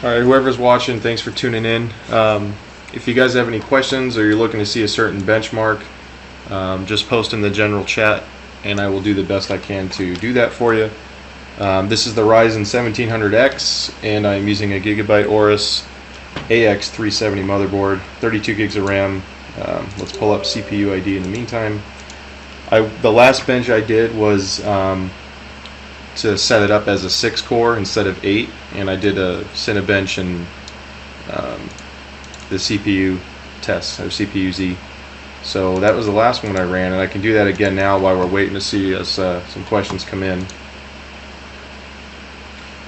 Alright, whoever's watching, thanks for tuning in. If you guys have any questions or you're looking to see a certain benchmark, just post in the general chat and I will do the best I can to do that for you. This is the Ryzen 1700X and I'm using a Gigabyte Aorus AX370 motherboard, 32 gigs of RAM. Let's pull up CPU ID in the meantime. The last bench I did was to set it up as a 6-core instead of 8, and I did a Cinebench and the CPU test, or CPU-Z. So that was the last one I ran, and I can do that again now while we're waiting to see as some questions come in.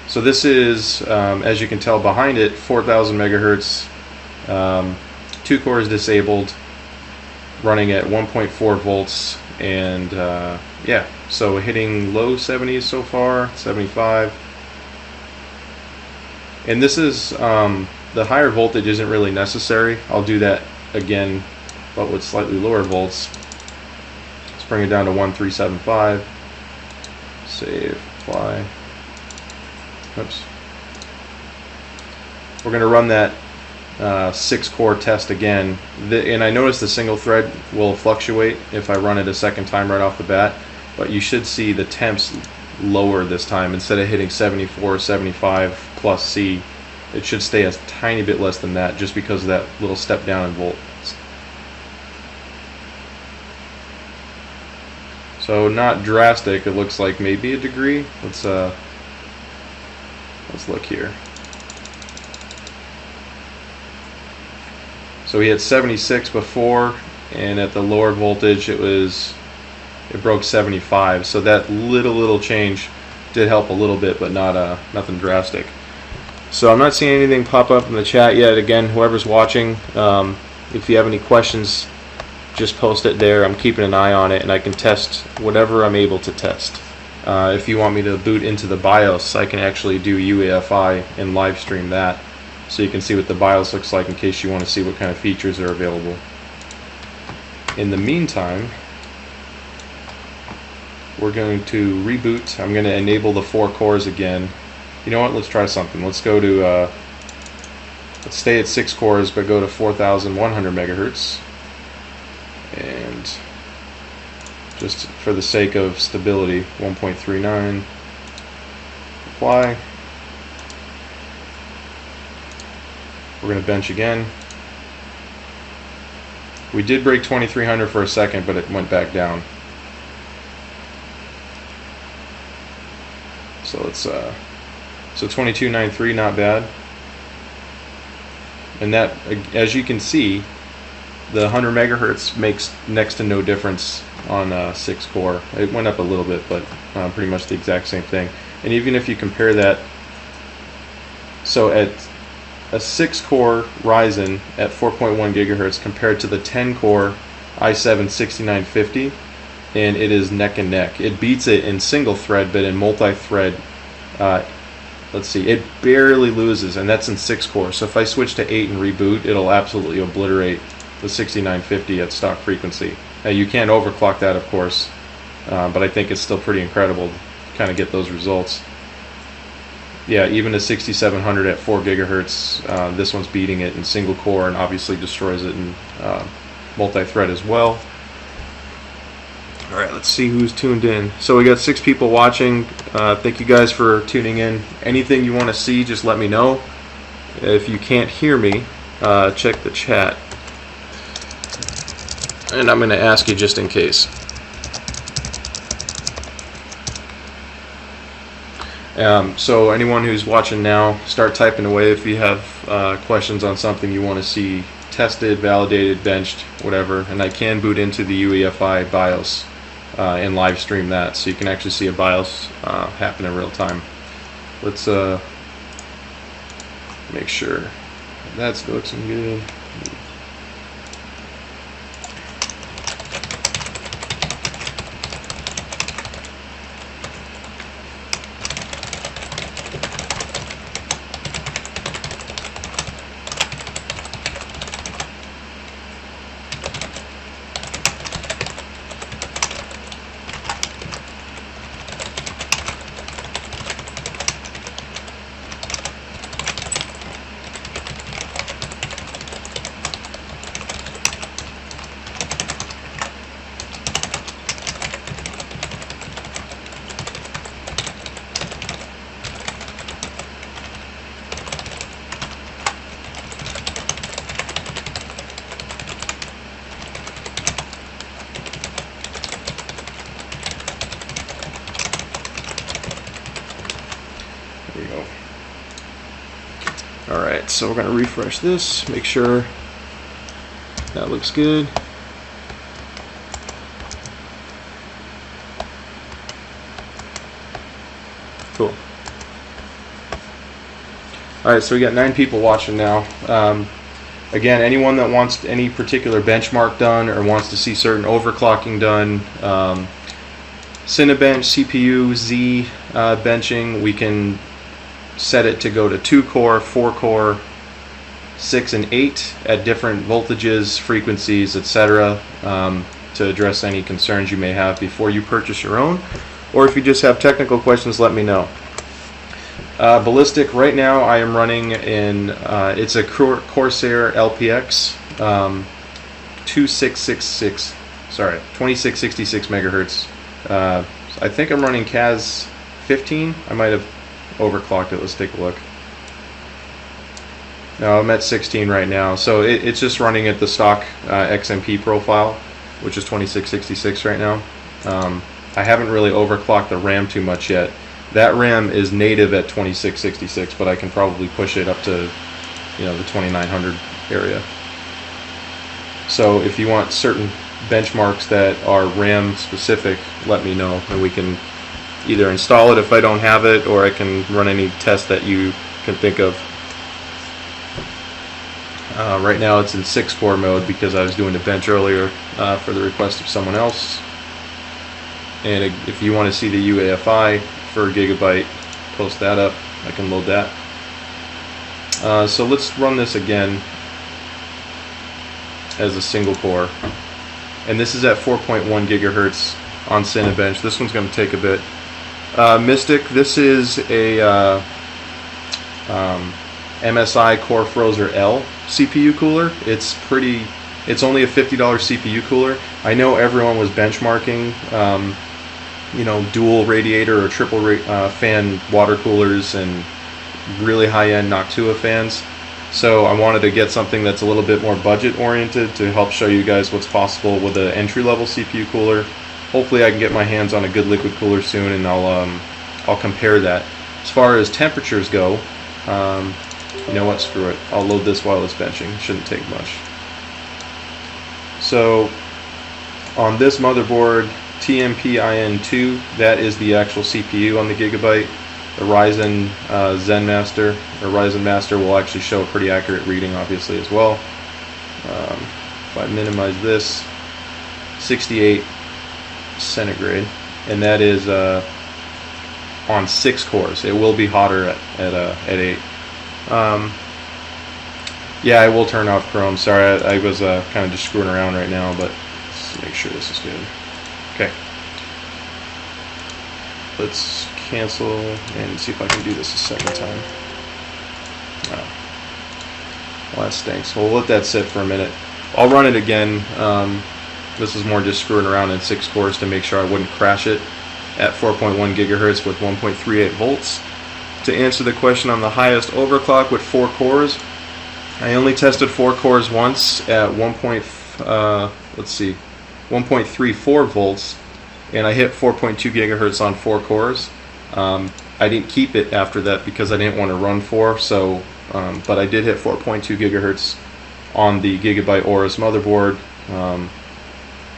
So this is, as you can tell behind it, 4,000 megahertz, 2 cores disabled, running at 1.4 volts, and yeah, so hitting low 70s so far, 75. And this is, the higher voltage isn't really necessary. I'll do that again, but with slightly lower volts. Let's bring it down to 1375. Save, apply. Oops. We're going to run that 6-core test again, and I noticed the single thread will fluctuate if I run it a second time right off the bat, but you should see the temps lower this time. Instead of hitting 74, 75 plus C, it should stay a tiny bit less than that just because of that little step down in volts. So not drastic, it looks like maybe a degree. Let's look here. So we had 76 before, and at the lower voltage it broke 75. So that little change did help a little bit, but not nothing drastic. So I'm not seeing anything pop up in the chat yet. Again, whoever's watching, if you have any questions, just post it there. I'm keeping an eye on it, and I can test whatever I'm able to test. If you want me to boot into the BIOS, I can actually do UEFi and live stream that, so you can see what the BIOS looks like in case you want to see what kind of features are available. In the meantime, we're going to reboot. I'm going to enable the 4 cores again. You know what? Let's try something. Let's go to let's stay at 6 cores, but go to 4,100 megahertz. And just for the sake of stability, 1.39. Apply. We're going to bench again. We did break 2300 for a second, but it went back down. So it's so 2293, not bad. And that, as you can see, the 100 megahertz makes next to no difference on 6-core. It went up a little bit, but pretty much the exact same thing. And even if you compare that, so at a 6-core Ryzen at 4.1 gigahertz compared to the 10-core i7 6950, and it is neck and neck. It beats it in single thread, but in multi-thread, let's see, it barely loses, and that's in 6-core. So if I switch to 8 and reboot, it'll absolutely obliterate the 6950 at stock frequency. Now you can't overclock that, of course, but I think it's still pretty incredible to kind of get those results. Yeah, even a 6700 at 4 gigahertz, this one's beating it in single core and obviously destroys it in multi-thread as well. Alright, let's see who's tuned in. So we got 6 people watching. Thank you guys for tuning in. Anything you want to see, just let me know. If you can't hear me, check the chat. And I'm going to ask you just in case. So anyone who's watching now, start typing away if you have questions on something you want to see tested, validated, benched, whatever. And I can boot into the UEFi BIOS and live stream that, so you can actually see a BIOS happen in real time. Let's make sure that's looking good. Alright, so we're going to refresh this, make sure that looks good. Cool. Alright, so we got 9 people watching now. Again, anyone that wants any particular benchmark done or wants to see certain overclocking done, Cinebench, CPU, Z benching, we can set it to go to 2-core, 4-core, 6 and 8 at different voltages, frequencies, etc. To address any concerns you may have before you purchase your own. Or if you just have technical questions, let me know. Ballistic, right now I am running in, it's a Corsair LPX 2666 megahertz. I think I'm running CAS 15. I might have overclocked it. Let's take a look. No, I'm at 16 right now. So it's just running at the stock XMP profile, which is 2666 right now. I haven't really overclocked the RAM too much yet. That RAM is native at 2666, but I can probably push it up to, you know, the 2900 area. So if you want certain benchmarks that are RAM specific, let me know, and we can either install it if I don't have it, or I can run any test that you can think of. Right now it's in 6-core mode because I was doing a bench earlier for the request of someone else. And if you want to see the UEFi for Gigabyte, post that up. I can load that. So let's run this again as a single core. And this is at 4.1 gigahertz on Cinebench. This one's going to take a bit. Mystic, this is a MSI Core Frozer L CPU cooler. It's only a $50 CPU cooler. I know everyone was benchmarking you know, dual radiator or triple fan water coolers and really high-end Noctua fans. So I wanted to get something that's a little bit more budget oriented to help show you guys what's possible with an entry-level CPU cooler. Hopefully I can get my hands on a good liquid cooler soon, and I'll compare that. As far as temperatures go, you know what, screw it. I'll load this while it's benching. Shouldn't take much. So on this motherboard, M.2, that is the actual CPU on the Gigabyte. The Ryzen Zen Master, or Ryzen Master, will actually show a pretty accurate reading, obviously, as well. If I minimize this, 68 centigrade, and that is on 6 cores. It will be hotter at 8. Yeah, I will turn off Chrome. Sorry, I was kind of just screwing around right now, but let's make sure this is good. Okay. Let's cancel and see if I can do this a second time. Oh. Well, that stinks. We'll let that sit for a minute. I'll run it again. This is more just screwing around in 6 cores to make sure I wouldn't crash it at 4.1 gigahertz with 1.38 volts. To answer the question on the highest overclock with 4 cores, I only tested 4 cores once at 1.34 volts, and I hit 4.2 gigahertz on 4 cores. I didn't keep it after that because I didn't want to run 4, so but I did hit 4.2 gigahertz on the Gigabyte Aorus motherboard.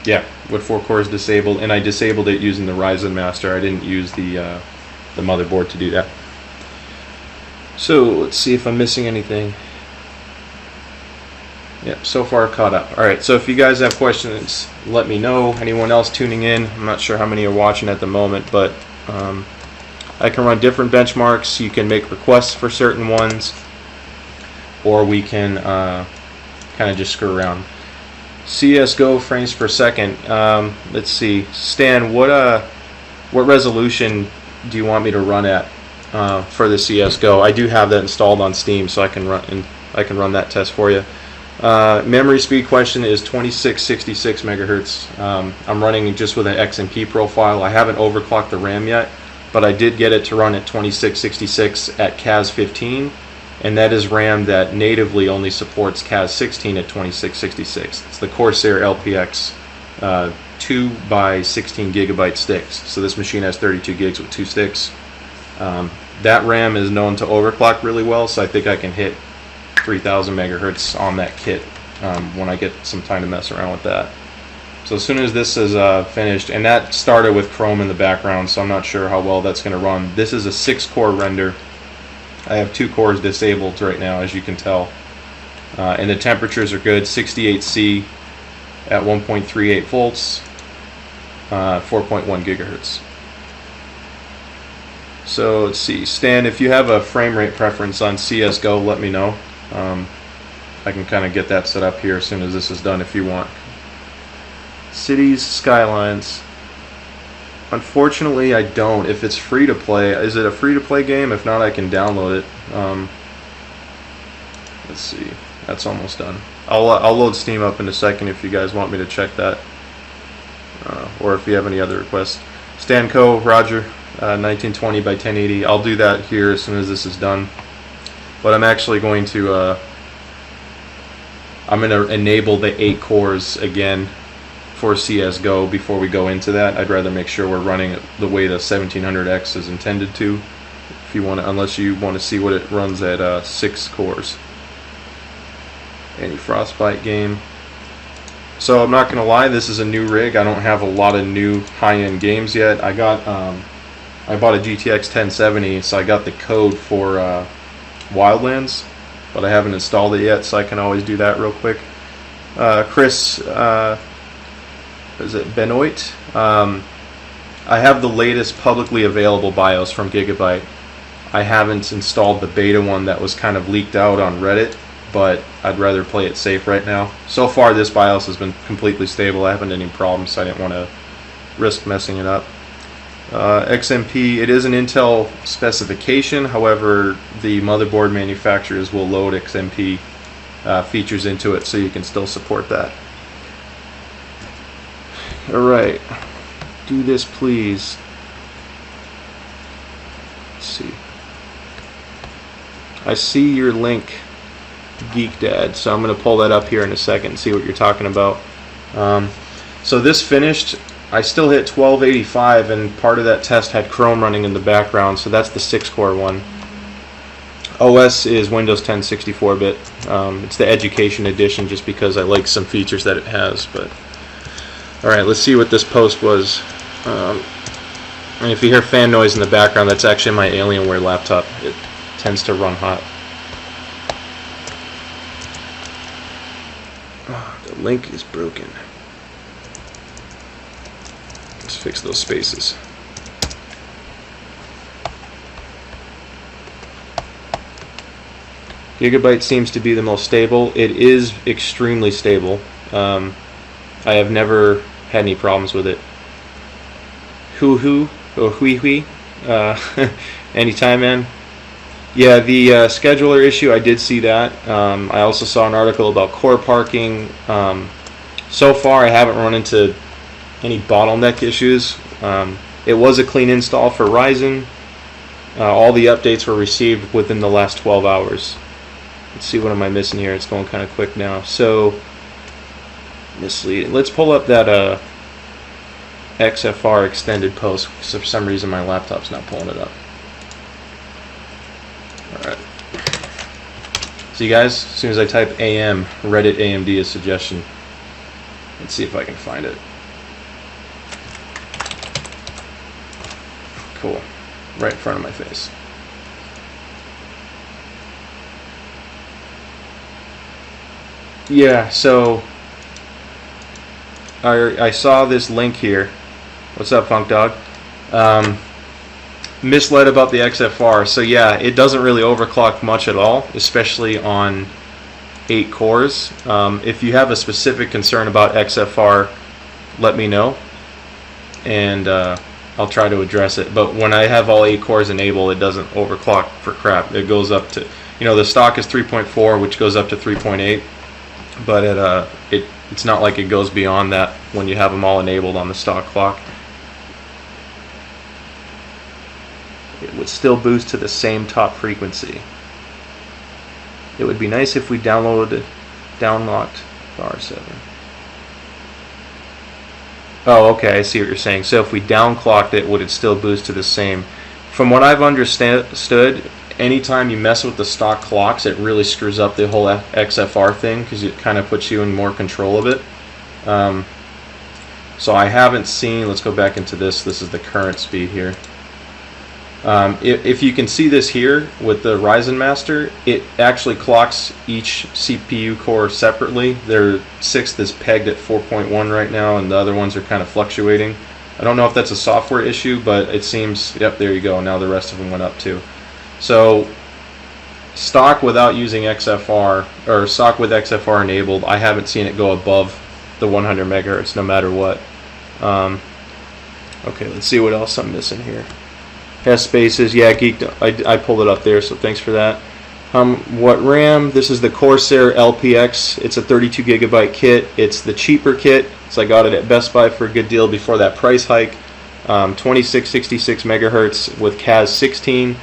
Yeah, with 4 cores disabled, and I disabled it using the Ryzen Master. I didn't use the motherboard to do that. So let's see if I'm missing anything. Yep, so far caught up. Alright, so if you guys have questions, let me know. Anyone else tuning in, I'm not sure how many are watching at the moment, but I can run different benchmarks. You can make requests for certain ones, or we can kind of just screw around. CSGO frames per second. Let's see, Stan, what resolution do you want me to run at for the CSGO? I do have that installed on Steam, so I can run that test for you. Memory speed question is 2666 megahertz. I'm running just with an XMP profile. I haven't overclocked the RAM yet, but I did get it to run at 2666 at CAS 15, and that is RAM that natively only supports CAS 16 at 2666. It's the Corsair LPX 2 by 16 gigabyte sticks. So this machine has 32 gigs with 2 sticks. that RAM is known to overclock really well, so I think I can hit 3000 megahertz on that kit when I get some time to mess around with that. So as soon as this is finished, and that started with Chrome in the background, so I'm not sure how well that's going to run. This is a 6-core render. I have 2 cores disabled right now, as you can tell. And the temperatures are good, 68C at 1.38 volts, 4.1 gigahertz. So let's see, Stan, if you have a frame rate preference on CSGO, let me know. I can kind of get that set up here as soon as this is done if you want. Cities, Skylines. Unfortunately, I don't. If it's free to play, is it a free to play game? If not, I can download it. Let's see, that's almost done. I'll load Steam up in a second if you guys want me to check that, or if you have any other requests. Stanco, Roger, 1920 by 1080. I'll do that here as soon as this is done. But I'm actually going to enable the 8 cores again for CSGO before we go into that. I'd rather make sure we're running it the way the 1700X is intended to. If you want to, unless you want to see what it runs at 6 cores. Any Frostbite game. So I'm not going to lie, this is a new rig. I don't have a lot of new high-end games yet. I bought a GTX 1070, so I got the code for Wildlands, but I haven't installed it yet, so I can always do that real quick. Chris, is it Benoit? I have the latest publicly available BIOS from Gigabyte. I haven't installed the beta one that was kind of leaked out on Reddit, but I'd rather play it safe right now. So far this BIOS has been completely stable. I haven't had any problems, so I didn't want to risk messing it up. XMP, it is an Intel specification, however the motherboard manufacturers will load XMP features into it so you can still support that. Alright, do this please. Let's see. I see your link, Geek Dad, so I'm going to pull that up here in a second and see what you're talking about. So this finished. I still hit 1285, and part of that test had Chrome running in the background, so that's the 6-core one. OS is Windows 10 64-bit. It's the Education Edition just because I like some features that it has. But alright, let's see what this post was. And if you hear fan noise in the background, that's actually my Alienware laptop. It tends to run hot. Oh, the link is broken. Let's fix those spaces. Gigabyte seems to be the most stable. It is extremely stable. I have never had any problems with it. Hui. Anytime, man. Yeah, the scheduler issue, I did see that. I also saw an article about core parking. So far, I haven't run into any bottleneck issues. It was a clean install for Ryzen. All the updates were received within the last 12 hours. Let's see, what am I missing here? It's going kind of quick now. So, misleading. Let's pull up that XFR extended post, because for some reason my laptop's not pulling it up. Alright. So you guys, as soon as I type AM, Reddit AMD is suggestion. Let's see if I can find it. Cool. Right in front of my face. Yeah, so I saw this link here. What's up, Funk Dog? Misled about the XFR. So yeah, it doesn't really overclock much at all, especially on 8 cores. If you have a specific concern about XFR, let me know, and I'll try to address it. But when I have all 8 cores enabled, it doesn't overclock for crap. It goes up to, the stock is 3.4, which goes up to 3.8, but it's not like it goes beyond that when you have them all enabled on the stock clock. It would still boost to the same top frequency. It would be nice if we downlocked R7. Oh, okay, I see what you're saying. So if we downclocked it, would it still boost to the same? From what I've understood, anytime you mess with the stock clocks, it really screws up the whole XFR thing because it kind of puts you in more control of it. So I haven't seen, let's go back into this. This is the current speed here. If you can see this here with the Ryzen Master, it actually clocks each CPU core separately. Their 6th is pegged at 4.1 right now, and the other ones are kind of fluctuating. I don't know if that's a software issue, but it seems, yep, there you go. Now the rest of them went up too. So stock without using XFR, or stock with XFR enabled, I haven't seen it go above the 100 megahertz no matter what. Okay, let's see what else I'm missing here. Has spaces, yeah, I pulled it up there, so thanks for that. What RAM? This is the Corsair LPX. It's a 32 gigabyte kit. It's the cheaper kit, so I got it at Best Buy for a good deal before that price hike. 2666 megahertz with CAS 16.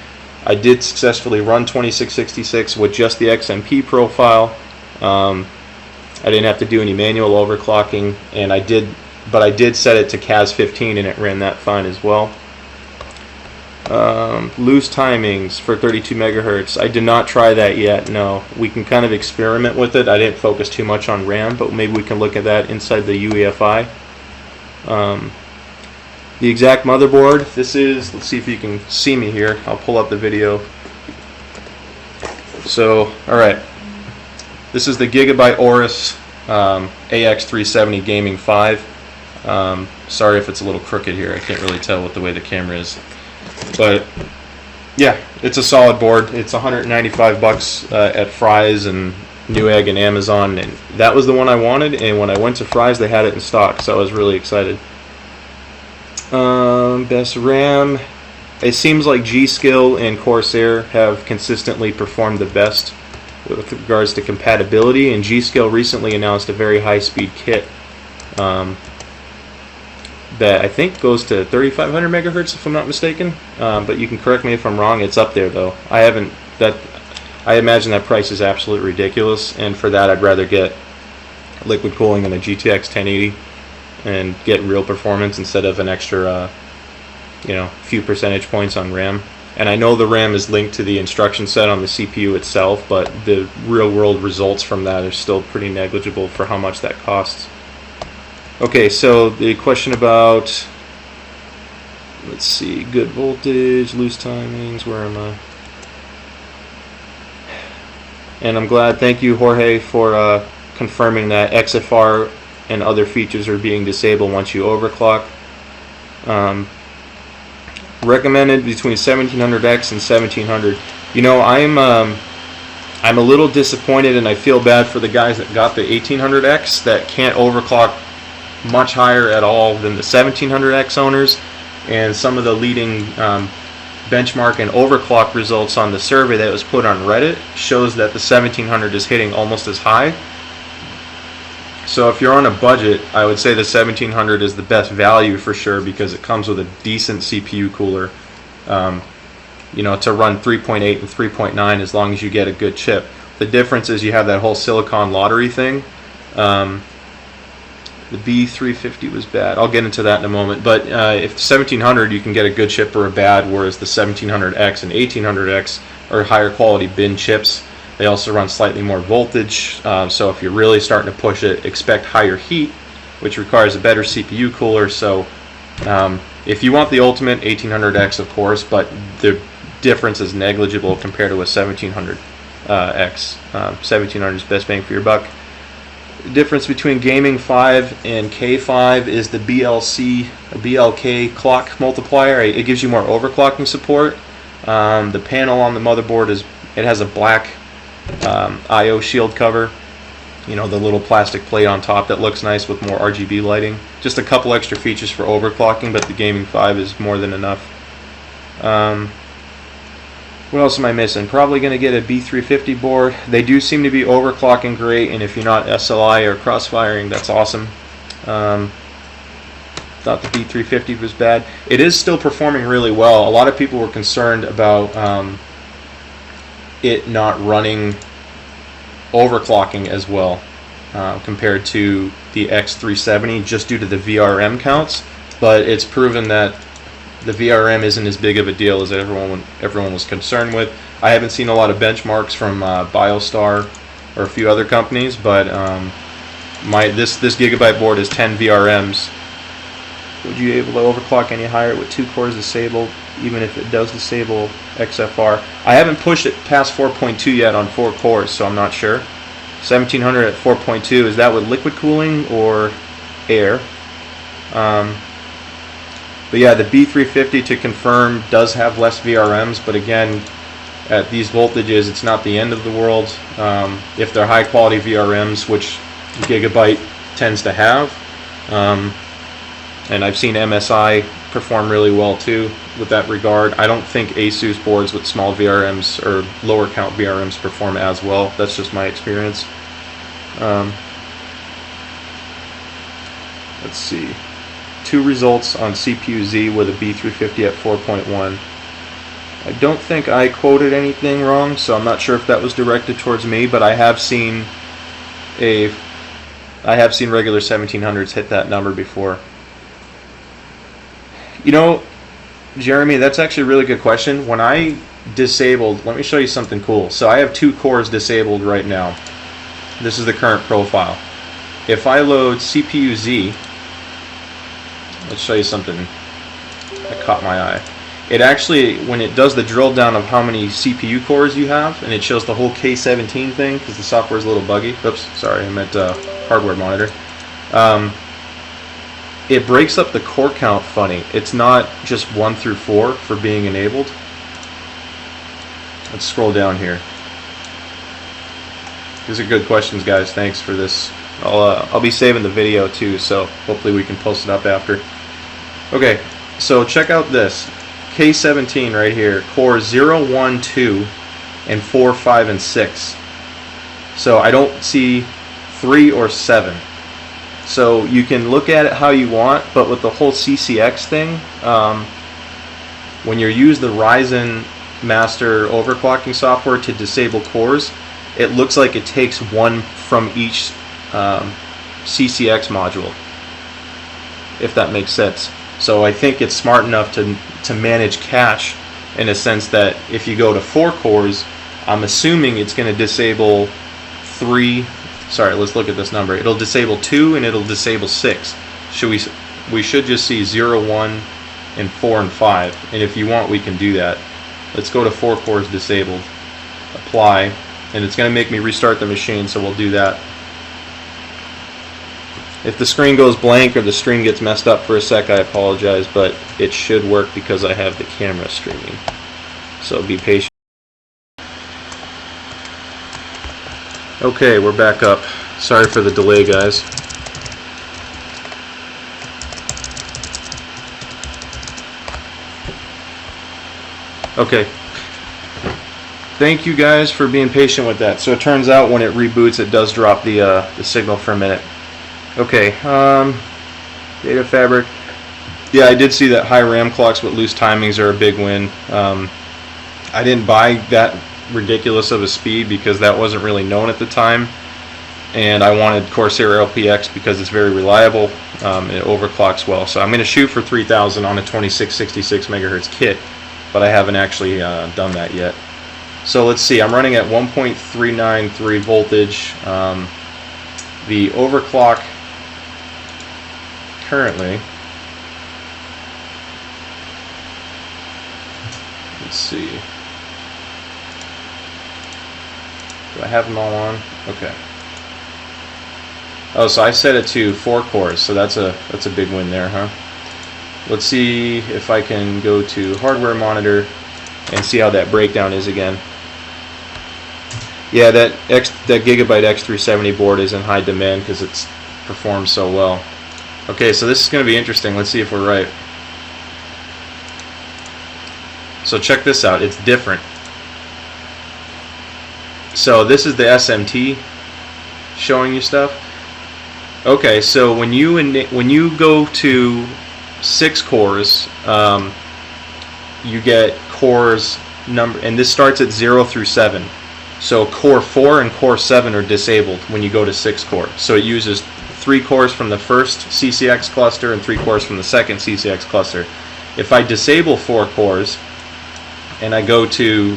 I did successfully run 2666 with just the XMP profile. I didn't have to do any manual overclocking, and I did set it to CAS 15, and it ran that fine as well. Loose timings for 32 megahertz. I did not try that yet. No, we can kind of experiment with it. I didn't focus too much on RAM, but maybe we can look at that inside the UEFi. The exact motherboard. This is, let's see if you can see me here. I'll pull up the video. So, alright. This is the Gigabyte Aorus AX370 Gaming 5. Sorry if it's a little crooked here. I can't really tell with the way the camera is. But, yeah, it's a solid board. It's $195 at Fry's and Newegg and Amazon. And that was the one I wanted. And when I went to Fry's, they had it in stock. So I was really excited. Best RAM. It seems like G-Skill and Corsair have consistently performed the best with regards to compatibility, and G-Skill recently announced a very high-speed kit that I think goes to 3500 megahertz if I'm not mistaken, but you can correct me if I'm wrong. It's up there though. I imagine that price is absolutely ridiculous, and for that I'd rather get liquid cooling in a GTX 1080 and get real performance instead of an extra few percentage points on RAM. And I know the RAM is linked to the instruction set on the CPU itself, but the real world results from that are still pretty negligible for how much that costs. Okay, so the question about, let's see, good voltage, loose timings, where am I? And I'm glad, thank you Jorge for confirming that XFR and other features are being disabled once you overclock. Recommended between 1700X and 1700. You know, I'm a little disappointed, and I feel bad for the guys that got the 1800X that can't overclock much higher at all than the 1700X owners. And some of the leading benchmark and overclock results on the survey that was put on Reddit shows that the 1700 is hitting almost as high. So if you're on a budget, I would say the 1700 is the best value for sure, because it comes with a decent CPU cooler, to run 3.8 and 3.9 as long as you get a good chip. The difference is you have that whole silicon lottery thing. The B350 was bad. I'll get into that in a moment. But if 1700, you can get a good chip or a bad, whereas the 1700X and 1800X are higher quality bin chips. They also run slightly more voltage, so if you're really starting to push it, expect higher heat, which requires a better CPU cooler. So if you want the ultimate, 1800X of course, but the difference is negligible compared to a 1700X. 1700 is best bang for your buck. The difference between Gaming 5 and K5 is the BLK clock multiplier. It gives you more overclocking support. The panel on the motherboard has a black I/O shield cover, the little plastic plate on top that looks nice with more RGB lighting. Just a couple extra features for overclocking, but the Gaming 5 is more than enough. What else am I missing? Probably going to get a B350 board. They do seem to be overclocking great, and if you're not SLI or crossfiring, that's awesome. Thought the B350 was bad. It is still performing really well. A lot of people were concerned about it not running overclocking as well compared to the X370 just due to the VRM counts, but it's proven that the VRM isn't as big of a deal as everyone was concerned with. I haven't seen a lot of benchmarks from BioStar or a few other companies, but this Gigabyte board is 10 VRMs. Would you be able to overclock any higher with 2 cores disabled, even if it does disable XFR? I haven't pushed it past 4.2 yet on 4 cores, so I'm not sure. 1700 at 4.2, is that with liquid cooling or air? But yeah, the B350, to confirm, does have less VRMs, but again, at these voltages, it's not the end of the world. If they're high quality VRMs, which Gigabyte tends to have, and I've seen MSI perform really well too with that regard. I don't think ASUS boards with small VRMs or lower count VRMs perform as well. That's just my experience. Let's see. 2 results on CPU Z with a B350 at 4.1. I don't think I quoted anything wrong, so I'm not sure if that was directed towards me, but I have seen regular 1700s hit that number before. You know, Jeremy, that's actually a really good question. When I disabled, let me show you something cool. So I have 2 cores disabled right now. This is the current profile. If I load CPU Z, let's show you something that caught my eye. It actually, when it does the drill down of how many CPU cores you have, and it shows the whole K17 thing, because the software is a little buggy. Oops, sorry, I meant hardware monitor. It breaks up the core count funny. It's not just 1 through 4 for being enabled. Let's scroll down here. These are good questions, guys. Thanks for this. I'll be saving the video too, so hopefully we can post it up after. Okay, so check out this. K17 right here, core 0, 1, 2, and 4, 5, and 6. So I don't see 3 or 7. So you can look at it how you want, but with the whole CCX thing, when you use the Ryzen master overclocking software to disable cores, it looks like it takes 1 from each CCX module, if that makes sense. So I think it's smart enough to manage cache in a sense that if you go to 4 cores, I'm assuming it's going to disable 3. Sorry, let's look at this number. It'll disable 2 and it'll disable 6. We should just see 0, 1, and 4 and 5. And if you want, we can do that. Let's go to 4 cores disabled. Apply. And it's going to make me restart the machine, so we'll do that. If the screen goes blank or the stream gets messed up for a sec, I apologize, but it should work because I have the camera streaming. So be patient. Okay, we're back up. Sorry for the delay, guys. Okay. Thank you guys for being patient with that. So it turns out when it reboots, it does drop the signal for a minute. Okay, data fabric. Yeah, I did see that high RAM clocks with loose timings are a big win. I didn't buy that ridiculous of a speed because that wasn't really known at the time, and I wanted Corsair LPX because it's very reliable and it overclocks well. So I'm going to shoot for 3000 on a 2666 megahertz kit, but I haven't actually done that yet. So let's see, I'm running at 1.393 voltage. The overclock currently, let's see, do I have them all on? Okay. Oh, so I set it to 4 cores, so that's a big win there, huh? Let's see if I can go to hardware monitor and see how that breakdown is again. Yeah, that Gigabyte X370 board is in high demand because it's performed so well. Okay, so this is going to be interesting. Let's see if we're right. So check this out. It's different. So this is the SMT showing you stuff. Okay, so when you go to 6 cores, you get cores number, and this starts at 0 through 7. So core 4 and core 7 are disabled when you go to 6 core. So it uses 3 cores from the first CCX cluster and 3 cores from the second CCX cluster. If I disable 4 cores and I go to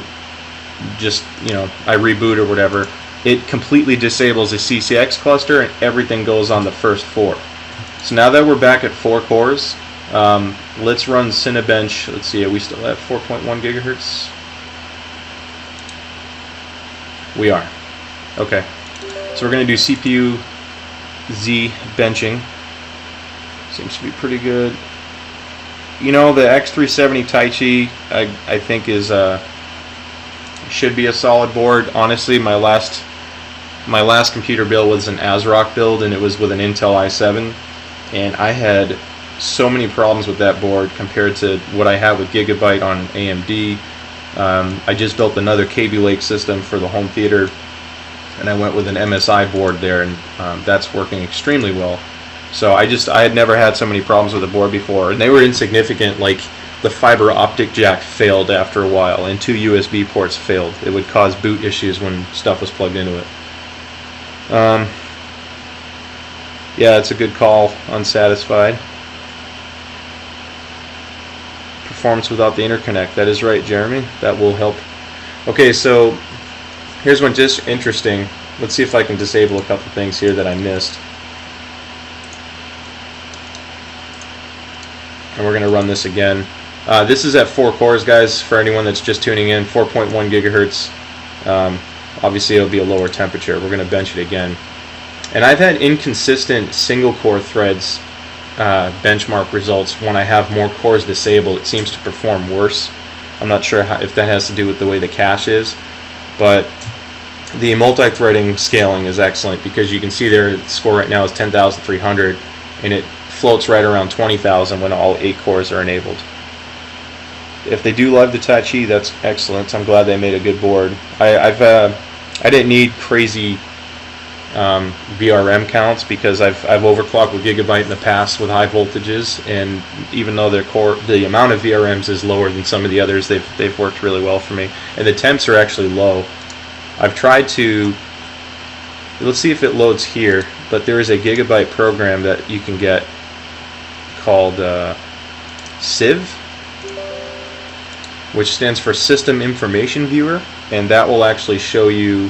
just, I reboot or whatever, it completely disables the CCX cluster and everything goes on the first 4. So now that we're back at 4 cores, let's run Cinebench. Let's see, are we still at 4.1 gigahertz? We are. Okay. So we're going to do CPU Z benching. Seems to be pretty good. The X370 Taichi, I think should be a solid board. Honestly, my last computer build was an ASRock build, and it was with an Intel i7, and I had so many problems with that board compared to what I have with Gigabyte on AMD. I just built another Kaby Lake system for the home theater, and I went with an MSI board there, and that's working extremely well. So I had never had so many problems with a board before, and they were insignificant. Like the fiber optic jack failed after a while, and 2 USB ports failed. It would cause boot issues when stuff was plugged into it. Yeah, it's a good call. Unsatisfied. Performance without the interconnect. That is right, Jeremy. That will help. Okay, so here's one just interesting. Let's see if I can disable a couple things here that I missed. And we're going to run this again. This is at 4 cores, guys, for anyone that's just tuning in. 4.1 gigahertz. Obviously, it'll be a lower temperature. We're going to bench it again. And I've had inconsistent single-core threads benchmark results when I have more cores disabled. It seems to perform worse. I'm not sure if that has to do with the way the cache is, but the multi-threading scaling is excellent because you can see their score right now is 10,300, and it floats right around 20,000 when all 8 cores are enabled. If they do love the Taichi, that's excellent. I'm glad they made a good board. I didn't need crazy VRM counts because I've overclocked with Gigabyte in the past with high voltages, and even though the amount of VRMs is lower than some of the others, they've worked really well for me, and the temps are actually low. I've tried to, let's see if it loads here, but there is a Gigabyte program that you can get called SIV, which stands for System Information Viewer, and that will actually show you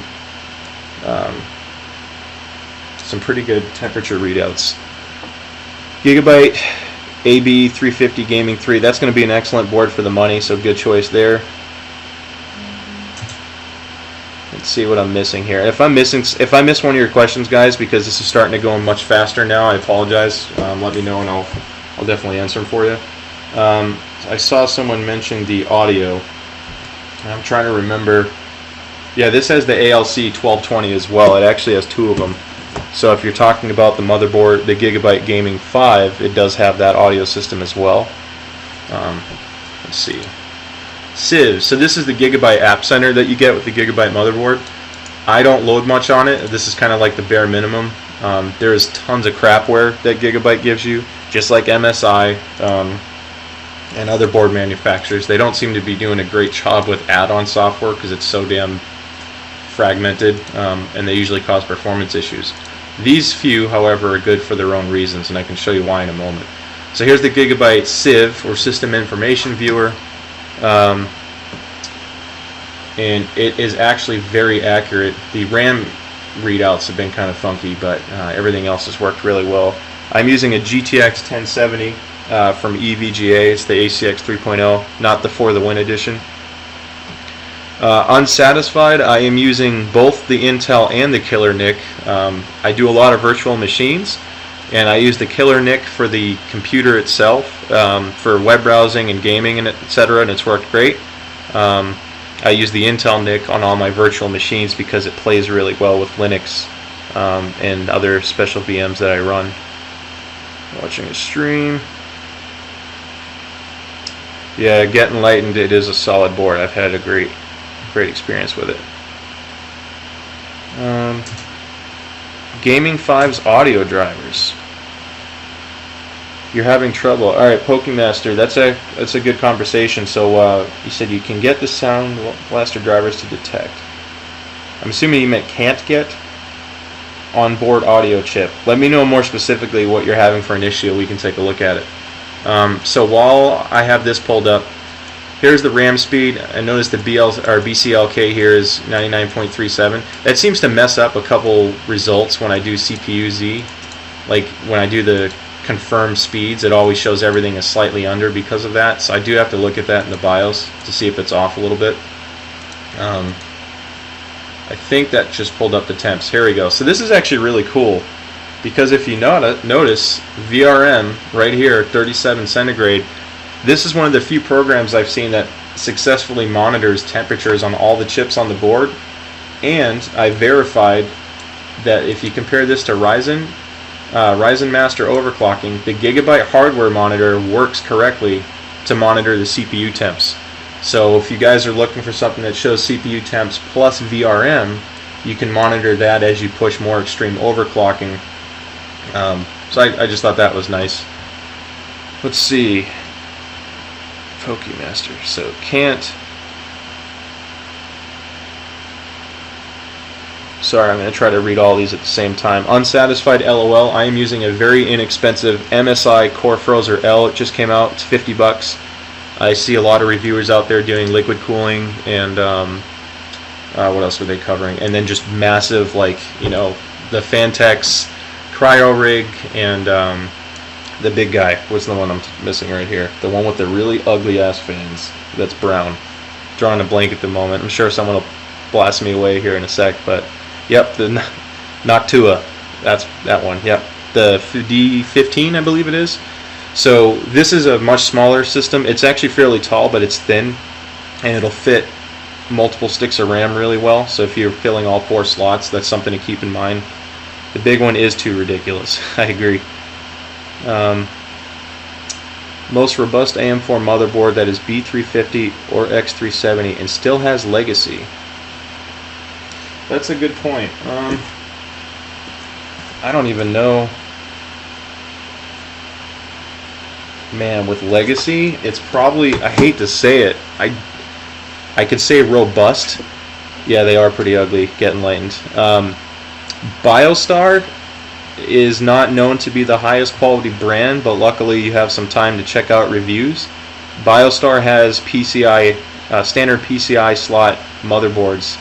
some pretty good temperature readouts. Gigabyte AB350 Gaming 3, that's going to be an excellent board for the money, so good choice there. Let's see what I'm missing here. If I miss one of your questions, guys, because this is starting to go much faster now, I apologize. Let me know and I'll definitely answer them for you. I saw someone mention the audio, and I'm trying to remember. Yeah, this has the ALC 1220 as well. It actually has 2 of them. So if you're talking about the motherboard, the Gigabyte Gaming 5, it does have that audio system as well. Let's see. SIV. So this is the Gigabyte App Center that you get with the Gigabyte motherboard. I don't load much on it. This is kind of like the bare minimum. There is tons of crapware that Gigabyte gives you, just like MSI and other board manufacturers. They don't seem to be doing a great job with add-on software because it's so damn fragmented, and they usually cause performance issues. These few, however, are good for their own reasons, and I can show you why in a moment. So here's the Gigabyte SIV, or System Information Viewer, and it is actually very accurate. The RAM readouts have been kind of funky, but everything else has worked really well. I'm using a GTX 1070 from EVGA. It's the ACX 3.0, not the For the Win edition. Unsatisfied, I am using both the Intel and the Killer NIC. I do a lot of virtual machines, and I use the Killer NIC for the computer itself, for web browsing and gaming and etc., and it's worked great. I use the Intel NIC on all my virtual machines because it plays really well with Linux and other special VMs that I run. Watching a stream. Yeah, Get Enlightened, it is a solid board. I've had a great experience with it. Gaming 5's audio drivers. You're having trouble. All right, Pokemaster, that's a good conversation. So you said you can get the Sound Blaster drivers to detect. I'm assuming you meant can't get onboard audio chip. Let me know more specifically what you're having for an issue. We can take a look at it. So while I have this pulled up, here's the RAM speed. I notice the BCLK here is 99.37. That seems to mess up a couple results when I do CPU-Z. Like when I do the confirmed speeds, it always shows everything is slightly under because of that. So I do have to look at that in the BIOS to see if it's off a little bit. I think that just pulled up the temps. Here we go. So this is actually really cool because if you notice VRM right here, 37 centigrade, this is one of the few programs I've seen that successfully monitors temperatures on all the chips on the board, and I verified that if you compare this to Ryzen Master Overclocking, the Gigabyte hardware monitor works correctly to monitor the CPU temps. So if you guys are looking for something that shows CPU temps plus VRM, you can monitor that as you push more extreme overclocking. So I just thought that was nice. Let's see. PokeMaster. So can't. Sorry, I'm going to try to read all these at the same time. Unsatisfied LOL. I am using a very inexpensive MSI Core Frozer L. It just came out. It's $50. I see a lot of reviewers out there doing liquid cooling and what else were they covering? And then just massive, like, you know, the Fantex Cryo Rig and the big guy. What's the one I'm missing right here? The one with the really ugly ass fans. That's brown. Drawing a blank at the moment. I'm sure someone will blast me away here in a sec, but yep, the Noctua. That's that one. Yep, the D15, I believe it is. So this is a much smaller system. It's actually fairly tall, but it's thin, and it'll fit multiple sticks of RAM really well. So if you're filling all 4 slots, that's something to keep in mind. The big one is too ridiculous. I agree. Most robust AM4 motherboard that is B350 or X370 and still has legacy. That's a good point. I don't even know. Man, with legacy, it's probably, I hate to say it, I could say robust. Yeah, they are pretty ugly. Get enlightened. BioStar is not known to be the highest quality brand, but luckily you have some time to check out reviews. BioStar has PCI, standard PCI slot motherboards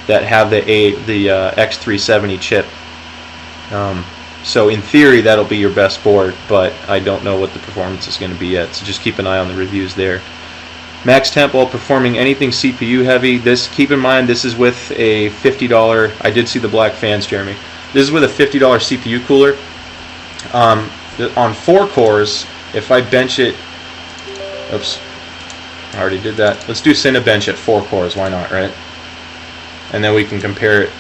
that have the X370 chip. So in theory that'll be your best board, but I don't know what the performance is going to be yet, so just keep an eye on the reviews there. Max temp while performing anything CPU heavy. This, keep in mind, this is with a $50, I did see the black fans, Jeremy. This is with a $50 CPU cooler. On 4 cores, if I bench it, oops, I already did that. Let's do Cinebench at 4 cores, why not, right? And then we can compare it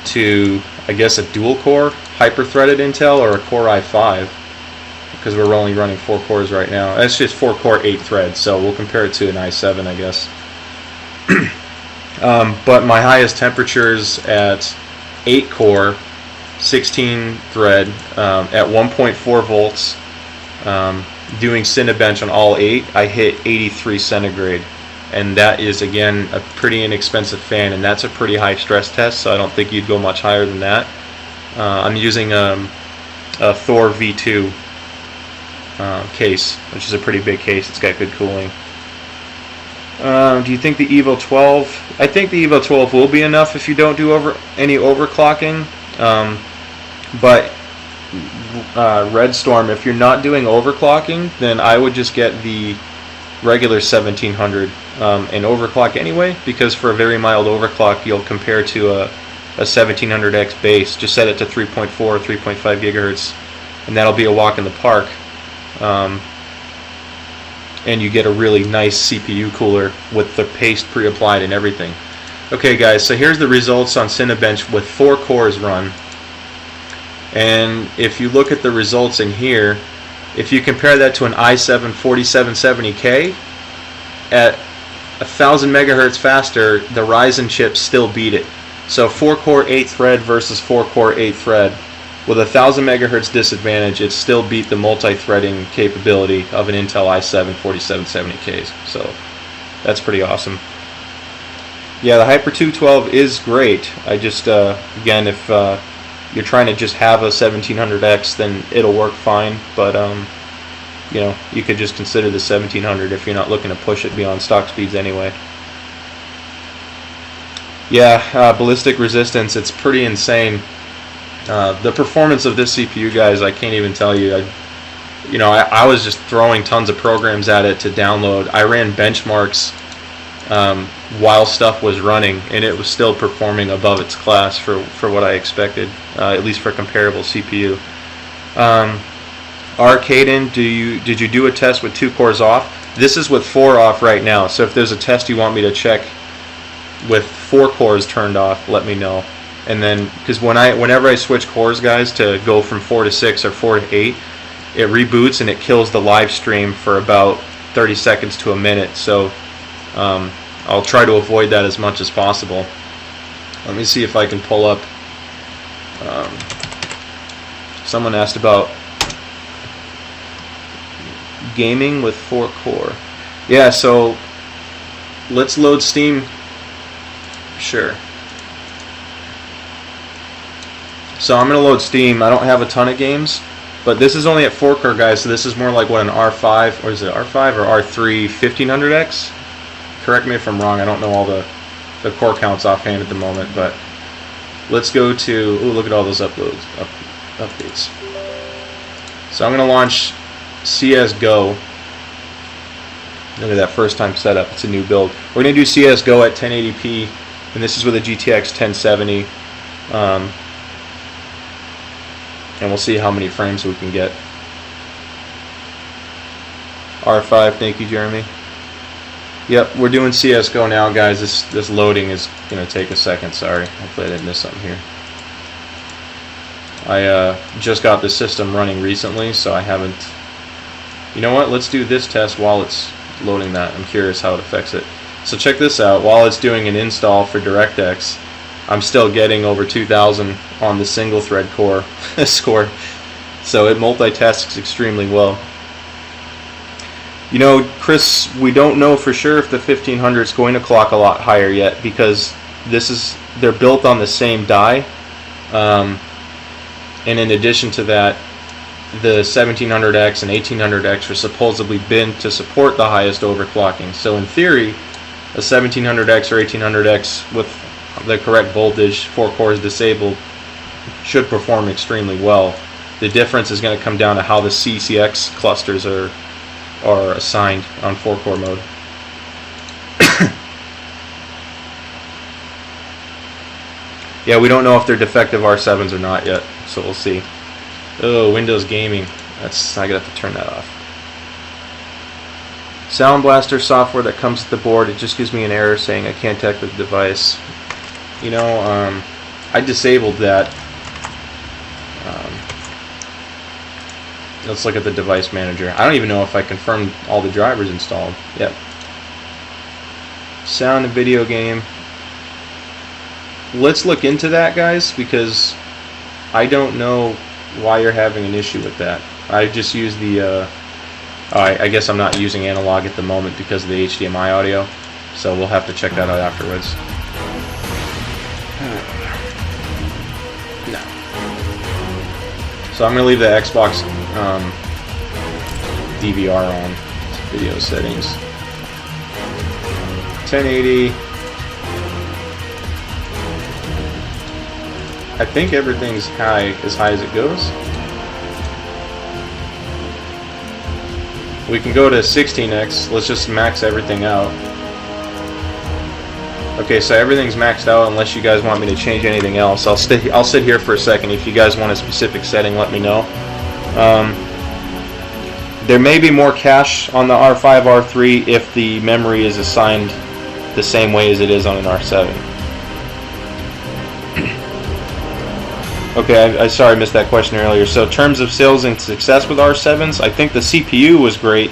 to, I guess, a dual core hyper-threaded Intel or a Core i5, because we're only running 4 cores right now. That's just 4 core 8 threads, so we'll compare it to an i7, I guess. But my highest temperatures at 8 core 16 thread at 1.4 volts doing Cinebench on all 8, I hit 83 centigrade, and that is again a pretty inexpensive fan, and that's a pretty high stress test, so I don't think you'd go much higher than that. I'm using a Thor V2 case, which is a pretty big case. It's got good cooling. Do you think the Evo 12? I think the Evo 12 will be enough if you don't do any overclocking. But Redstorm, if you're not doing overclocking, then I would just get the regular 1700 and overclock anyway, because for a very mild overclock you'll compare to a 1700X base. Just set it to 3.4 or 3.5 gigahertz, and that'll be a walk in the park. And you get a really nice CPU cooler with the paste pre-applied and everything. Okay guys, so here's the results on Cinebench with 4 cores run. And if you look at the results in here, if you compare that to an i7 4770K, at 1000 megahertz faster, the Ryzen chips still beat it. So 4 core 8 thread versus 4 core 8 thread. With a 1000 megahertz disadvantage, it still beat the multi-threading capability of an Intel i7 4770K. So that's pretty awesome. Yeah, the Hyper 212 is great. I just, again, if you're trying to just have a 1700X, then it'll work fine. But you know, you could just consider the 1700 if you're not looking to push it beyond stock speeds anyway. Yeah, ballistic resistance, it's pretty insane. The performance of this CPU, guys, I can't even tell you. I was just throwing tons of programs at it to download. I ran benchmarks while stuff was running, and it was still performing above its class for what I expected, at least for comparable CPU. Arcaden, did you do a test with 2 cores off? This is with 4 off right now, so if there's a test you want me to check with 4 cores turned off, let me know. And then, because whenever I switch cores, guys, to go from 4 to 6 or 4 to 8, it reboots and it kills the live stream for about 30 seconds to a minute. So I'll try to avoid that as much as possible. Let me see if I can pull up. Someone asked about gaming with 4 core. Yeah, so let's load Steam. Sure. So I'm going to load Steam. I don't have a ton of games, but this is only at 4 core, guys, so this is more like what an R5, or is it R5 or R3 1500X? Correct me if I'm wrong, I don't know all the core counts offhand at the moment, but let's go to, ooh, look at all those updates. So I'm going to launch CSGO. Look at that first time setup, it's a new build. We're going to do CSGO at 1080p, and this is with a GTX 1070. And we'll see how many frames we can get. R5, thank you, Jeremy. Yep, we're doing CSGO now, guys. This loading is going to take a second. Sorry, hopefully I didn't miss something here. I just got the system running recently, so I haven't... You know what? Let's do this test while it's loading that. I'm curious how it affects it. So check this out. While it's doing an install for DirectX, I'm still getting over 2,000 on the single thread core score, so it multitasks extremely well. You know, Chris, we don't know for sure if the 1500 is going to clock a lot higher yet, because they're built on the same die, and in addition to that, the 1700X and 1800X are supposedly been to support the highest overclocking. So in theory, a 1700X or 1800X with the correct voltage, 4 cores disabled, should perform extremely well. The difference is going to come down to how the CCX clusters are assigned on 4 core mode. Yeah, we don't know if they're defective R7s or not yet, so we'll see. Oh, Windows Gaming. I gotta have to turn that off. Sound Blaster software that comes with the board, it just gives me an error saying I can't detect the device. You know, I disabled that. Let's look at the device manager. I don't even know if I confirmed all the drivers installed. Yep. Sound and video game. Let's look into that, guys, because I don't know why you're having an issue with that. I just use the I guess I'm not using analog at the moment because of the HDMI audio, so we'll have to check that out afterwards. No. So I'm going to leave the Xbox DVR on, video settings. 1080. I think everything's high, as high as it goes. We can go to 16x. Let's just max everything out. Okay, so everything's maxed out unless you guys want me to change anything else. I'll sit here for a second. If you guys want a specific setting, let me know. There may be more cache on the R5, R3 if the memory is assigned the same way as it is on an R7. Okay, I sorry I missed that question earlier. So in terms of sales and success with R7s, I think the CPU was great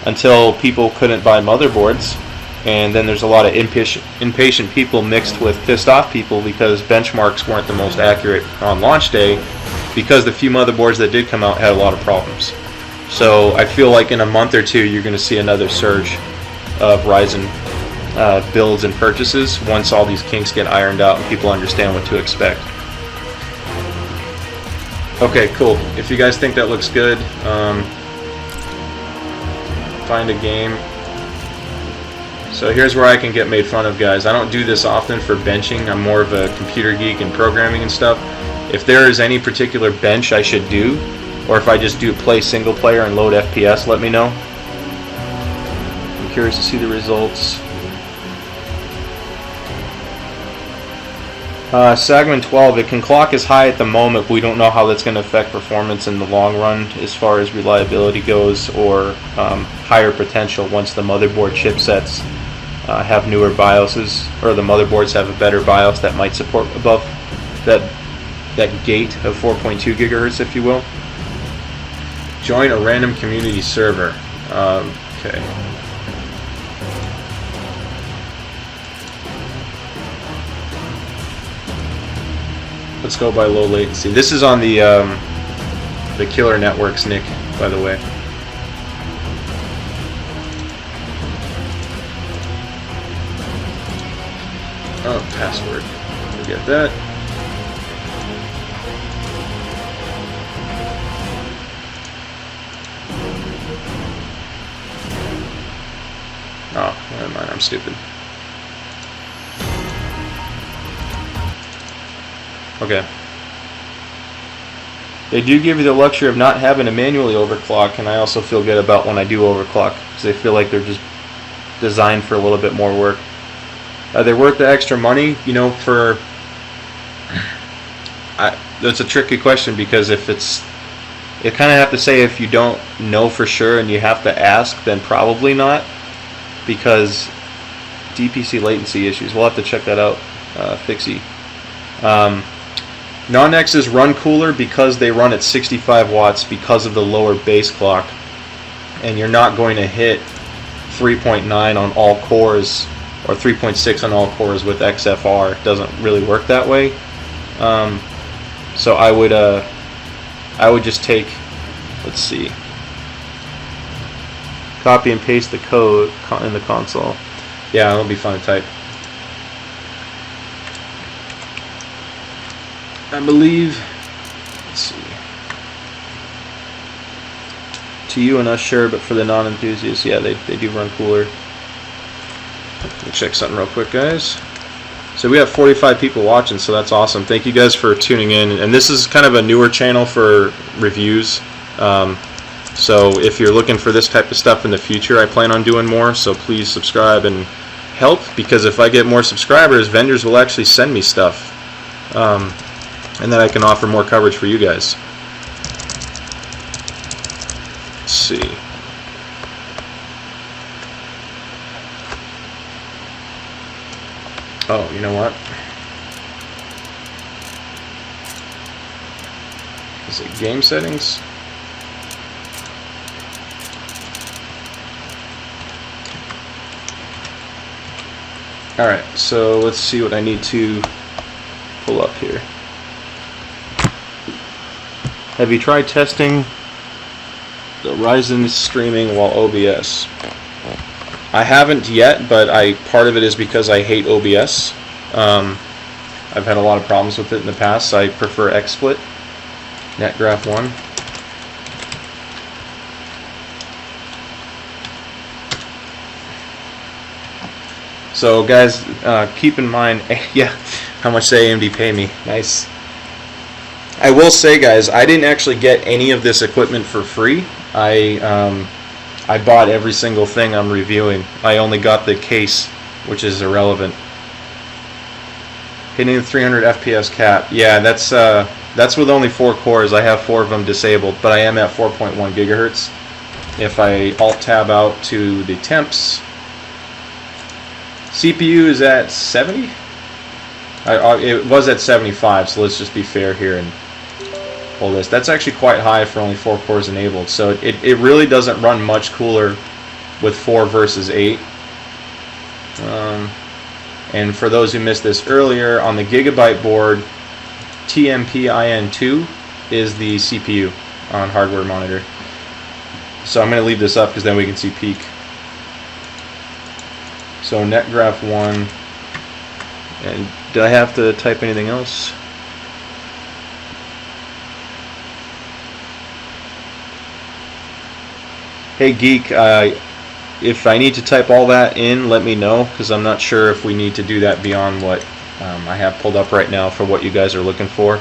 until people couldn't buy motherboards. And then there's a lot of impatient people mixed with pissed off people because benchmarks weren't the most accurate on launch day, because the few motherboards that did come out had a lot of problems. So I feel like in a month or two you're going to see another surge of Ryzen builds and purchases once all these kinks get ironed out and people understand what to expect. Okay, cool. If you guys think that looks good, find a game. So here's where I can get made fun of, guys. I don't do this often for benching. I'm more of a computer geek and programming and stuff. If there is any particular bench I should do, or if I just do play single player and load FPS, let me know. I'm curious to see the results. Segment 12, it can clock as high at the moment, but we don't know how that's going to affect performance in the long run as far as reliability goes, or higher potential once the motherboard chipsets have newer BIOSes, or the motherboards have a better BIOS that might support above that gate of 4.2 gigahertz, if you will. Join a random community server. Okay. Let's go by low latency. This is on the Killer Networks nick, by the way. Oh, password. Forget that. Oh, never mind. I'm stupid. Okay. They do give you the luxury of not having to manually overclock, and I also feel good about when I do overclock, because they feel like they're just designed for a little bit more work. They're worth the extra money, you know, for... That's a tricky question, because if it's... You kind of have to say if you don't know for sure and you have to ask, then probably not, because DPC latency issues. We'll have to check that out, Fixie. Non-X's run cooler because they run at 65 watts because of the lower base clock, and you're not going to hit 3.9 on all cores or 3.6 on all cores with XFR. It doesn't really work that way. So I would just take, let's see, copy and paste the code in the console. Yeah, it'll be fun to type. I believe, let's see, to you and us, sure, but for the non-enthusiasts, yeah, they do run cooler. Let me check something real quick, guys. So we have 45 people watching, so that's awesome. Thank you guys for tuning in. And this is kind of a newer channel for reviews. So if you're looking for this type of stuff in the future, I plan on doing more, so please subscribe and help, because if I get more subscribers, vendors will actually send me stuff. And then I can offer more coverage for you guys. Let's see. Oh, you know what? Is it game settings? Alright, so let's see what I need to pull up here. Have you tried testing the Ryzen streaming while OBS? I haven't yet, but part of it is because I hate OBS. I've had a lot of problems with it in the past, so I prefer XSplit, NetGraph 1. So guys, keep in mind, yeah, how much does AMD pay me? Nice. I will say, guys, I didn't actually get any of this equipment for free. I bought every single thing I'm reviewing. I only got the case, which is irrelevant. Hitting the 300 FPS cap. Yeah, that's with only 4 cores. I have 4 of them disabled, but I am at 4.1 gigahertz. If I Alt-Tab out to the temps, CPU is at 70? It was at 75, so let's just be fair here and hold this. That's actually quite high for only 4 cores enabled, so it really doesn't run much cooler with 4 versus 8. And for those who missed this earlier, on the Gigabyte board, TMP-IN2 is the CPU on hardware monitor. So I'm going to leave this up because then we can see peak. So NetGraph 1, and do I have to type anything else? Hey Geek, if I need to type all that in, let me know, because I'm not sure if we need to do that beyond what I have pulled up right now for what you guys are looking for.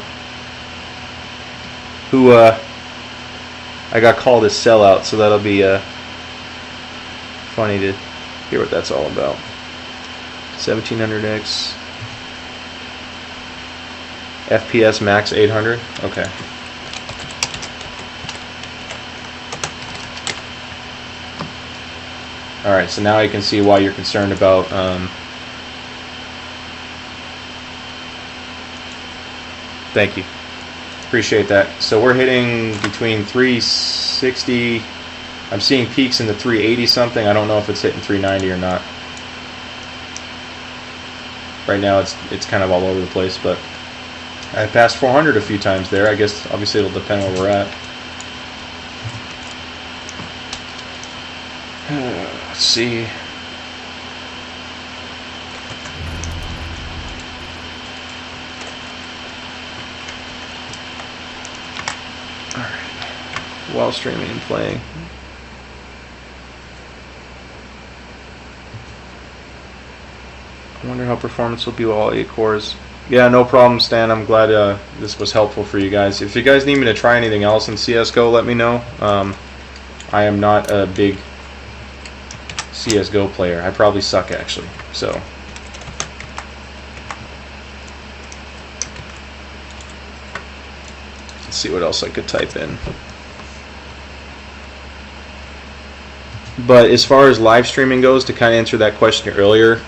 I got called a sellout, so that'll be funny to hear what that's all about. 1700X FPS max 800. Okay. Alright, so now I can see why you're concerned about thank you. Appreciate that. So we're hitting between 360, I'm seeing peaks in the 380 something. I don't know if it's hitting 390 or not. Right now it's kind of all over the place, but I passed 400 a few times there. I guess obviously it'll depend where we're at. Let's see. Alright. While streaming and playing. I wonder how performance will be with all 8 cores. Yeah, no problem, Stan. I'm glad this was helpful for you guys. If you guys need me to try anything else in CSGO, let me know. I am not a big CSGO player. I probably suck, actually. So let's see what else I could type in. But as far as live streaming goes, to kind of answer that question earlier,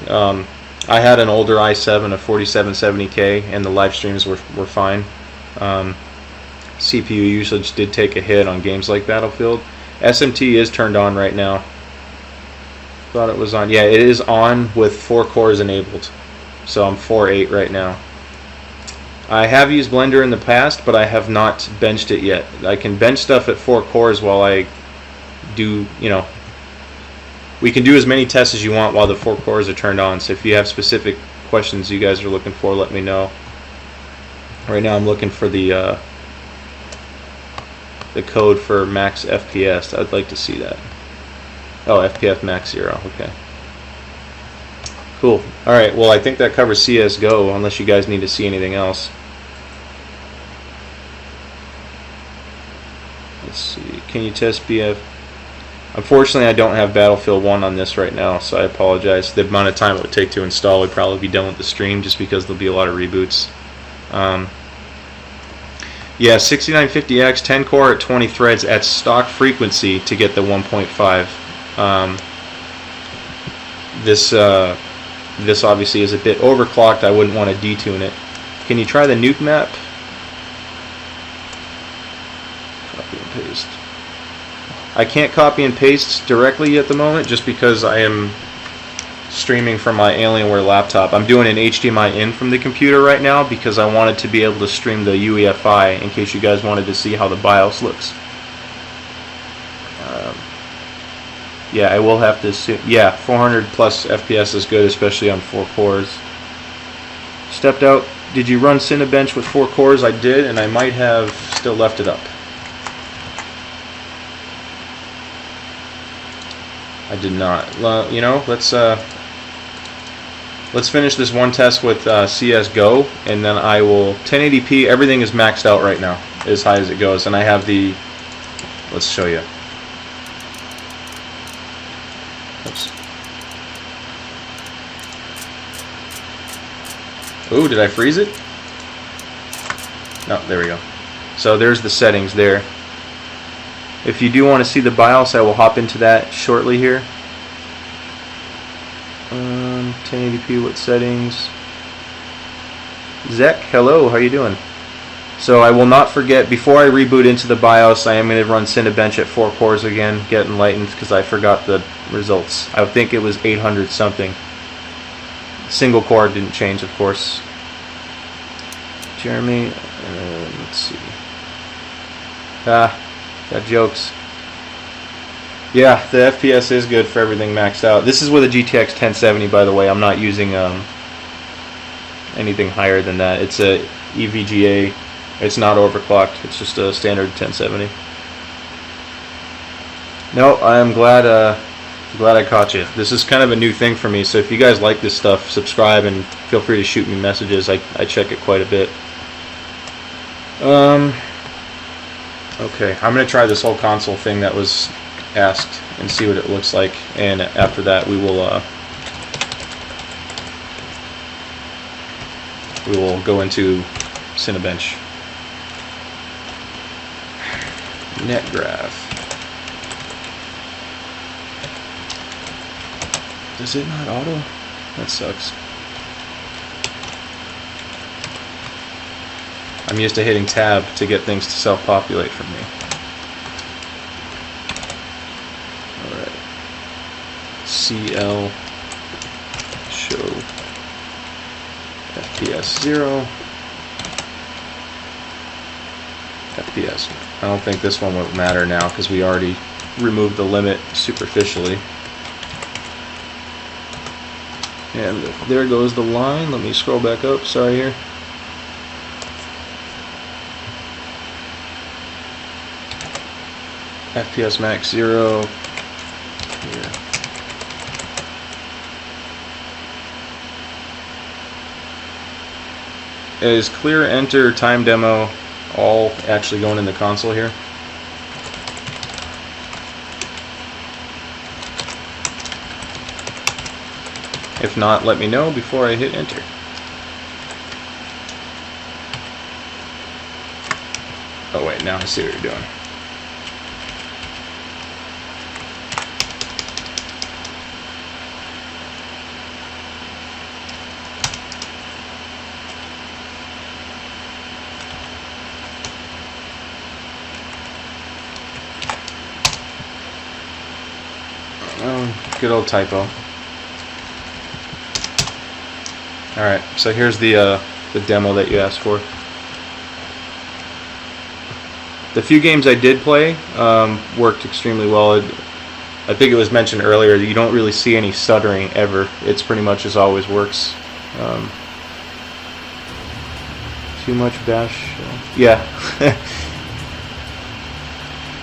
I had an older i7, a 4770K, and the live streams were fine. CPU usage did take a hit on games like Battlefield. SMT is turned on right now. Thought it was on. Yeah, it is on with 4 cores enabled. So I'm 4.8 right now. I have used Blender in the past, but I have not benched it yet. I can bench stuff at 4 cores while I do, you know, we can do as many tests as you want while the 4 cores are turned on. So if you have specific questions you guys are looking for, let me know. Right now I'm looking for the code for max FPS. I'd like to see that. Oh, FPS max 0. Okay. Cool. Alright, well I think that covers CSGO, unless you guys need to see anything else. Let's see. Can you test BF? Unfortunately, I don't have Battlefield 1 on this right now, so I apologize. The amount of time it would take to install would probably be done with the stream, just because there'll be a lot of reboots. Yeah, 6950X, 10 core at 20 threads at stock frequency to get the 1.5. This obviously is a bit overclocked. I wouldn't want to detune it. Can you try the nuke map? Copy and paste. I can't copy and paste directly at the moment, just because I am streaming from my Alienware laptop. I'm doing an HDMI in from the computer right now because I wanted to be able to stream the UEFi in case you guys wanted to see how the BIOS looks. Yeah, I will have to see. Yeah, 400 plus FPS is good, especially on 4 cores. Stepped out. Did you run Cinebench with 4 cores? I did, and I might have still left it up. I did not. You know, let's finish this one test with CSGO, and then I will 1080p. Everything is maxed out right now, as high as it goes, and I have the. Let's show you. Oops. Ooh, did I freeze it? No, there we go. So there's the settings there. If you do want to see the BIOS, I will hop into that shortly here. 1080p, what settings? Zek, hello, how you doing? So I will not forget, before I reboot into the BIOS, I am going to run Cinebench at 4 cores again, get enlightened, because I forgot the results. I think it was 800 something. Single core didn't change, of course. Jeremy, let's see. Got jokes. Yeah, the FPS is good for everything maxed out. This is with a GTX 1070, by the way. I'm not using anything higher than that. It's a EVGA. It's not overclocked. It's just a standard 1070. No, I'm glad Glad I caught you. This is kind of a new thing for me, so if you guys like this stuff, subscribe and feel free to shoot me messages. I check it quite a bit. Okay, I'm going to try this whole console thing that was asked and see what it looks like, and after that we will go into Cinebench. NetGraph. Does it not auto? That sucks. I'm used to hitting tab to get things to self-populate for me. Alright. CL show FPS 0. FPS. I don't think this one would matter now because we already removed the limit superficially. And there goes the line. Let me scroll back up. Sorry here. FPS max 0. Here. Is clear enter time demo all actually going in the console here? If not, let me know before I hit enter. Oh wait, now I see what you're doing. Oh, good old typo. Alright, so here's the demo that you asked for. The few games I did play worked extremely well. I think it was mentioned earlier that you don't really see any stuttering ever. It's pretty much as always works. Too much bash? Yeah.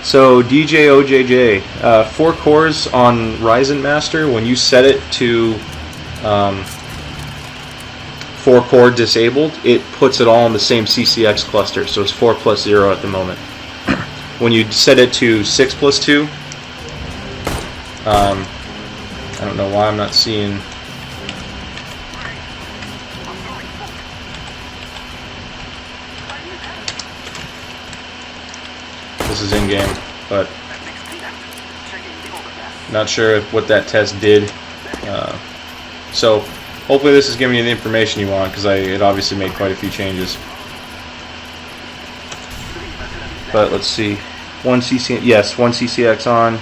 So DJOJJ, 4 cores on Ryzen Master. When you set it to 4-core disabled, it puts it all in the same CCX cluster, so it's 4 plus 0 at the moment. When you set it to 6 plus 2, I don't know why I'm not seeing. This is in-game, but not sure what that test did. So hopefully this is giving you the information you want, because it obviously made quite a few changes. But let's see. One CCX on.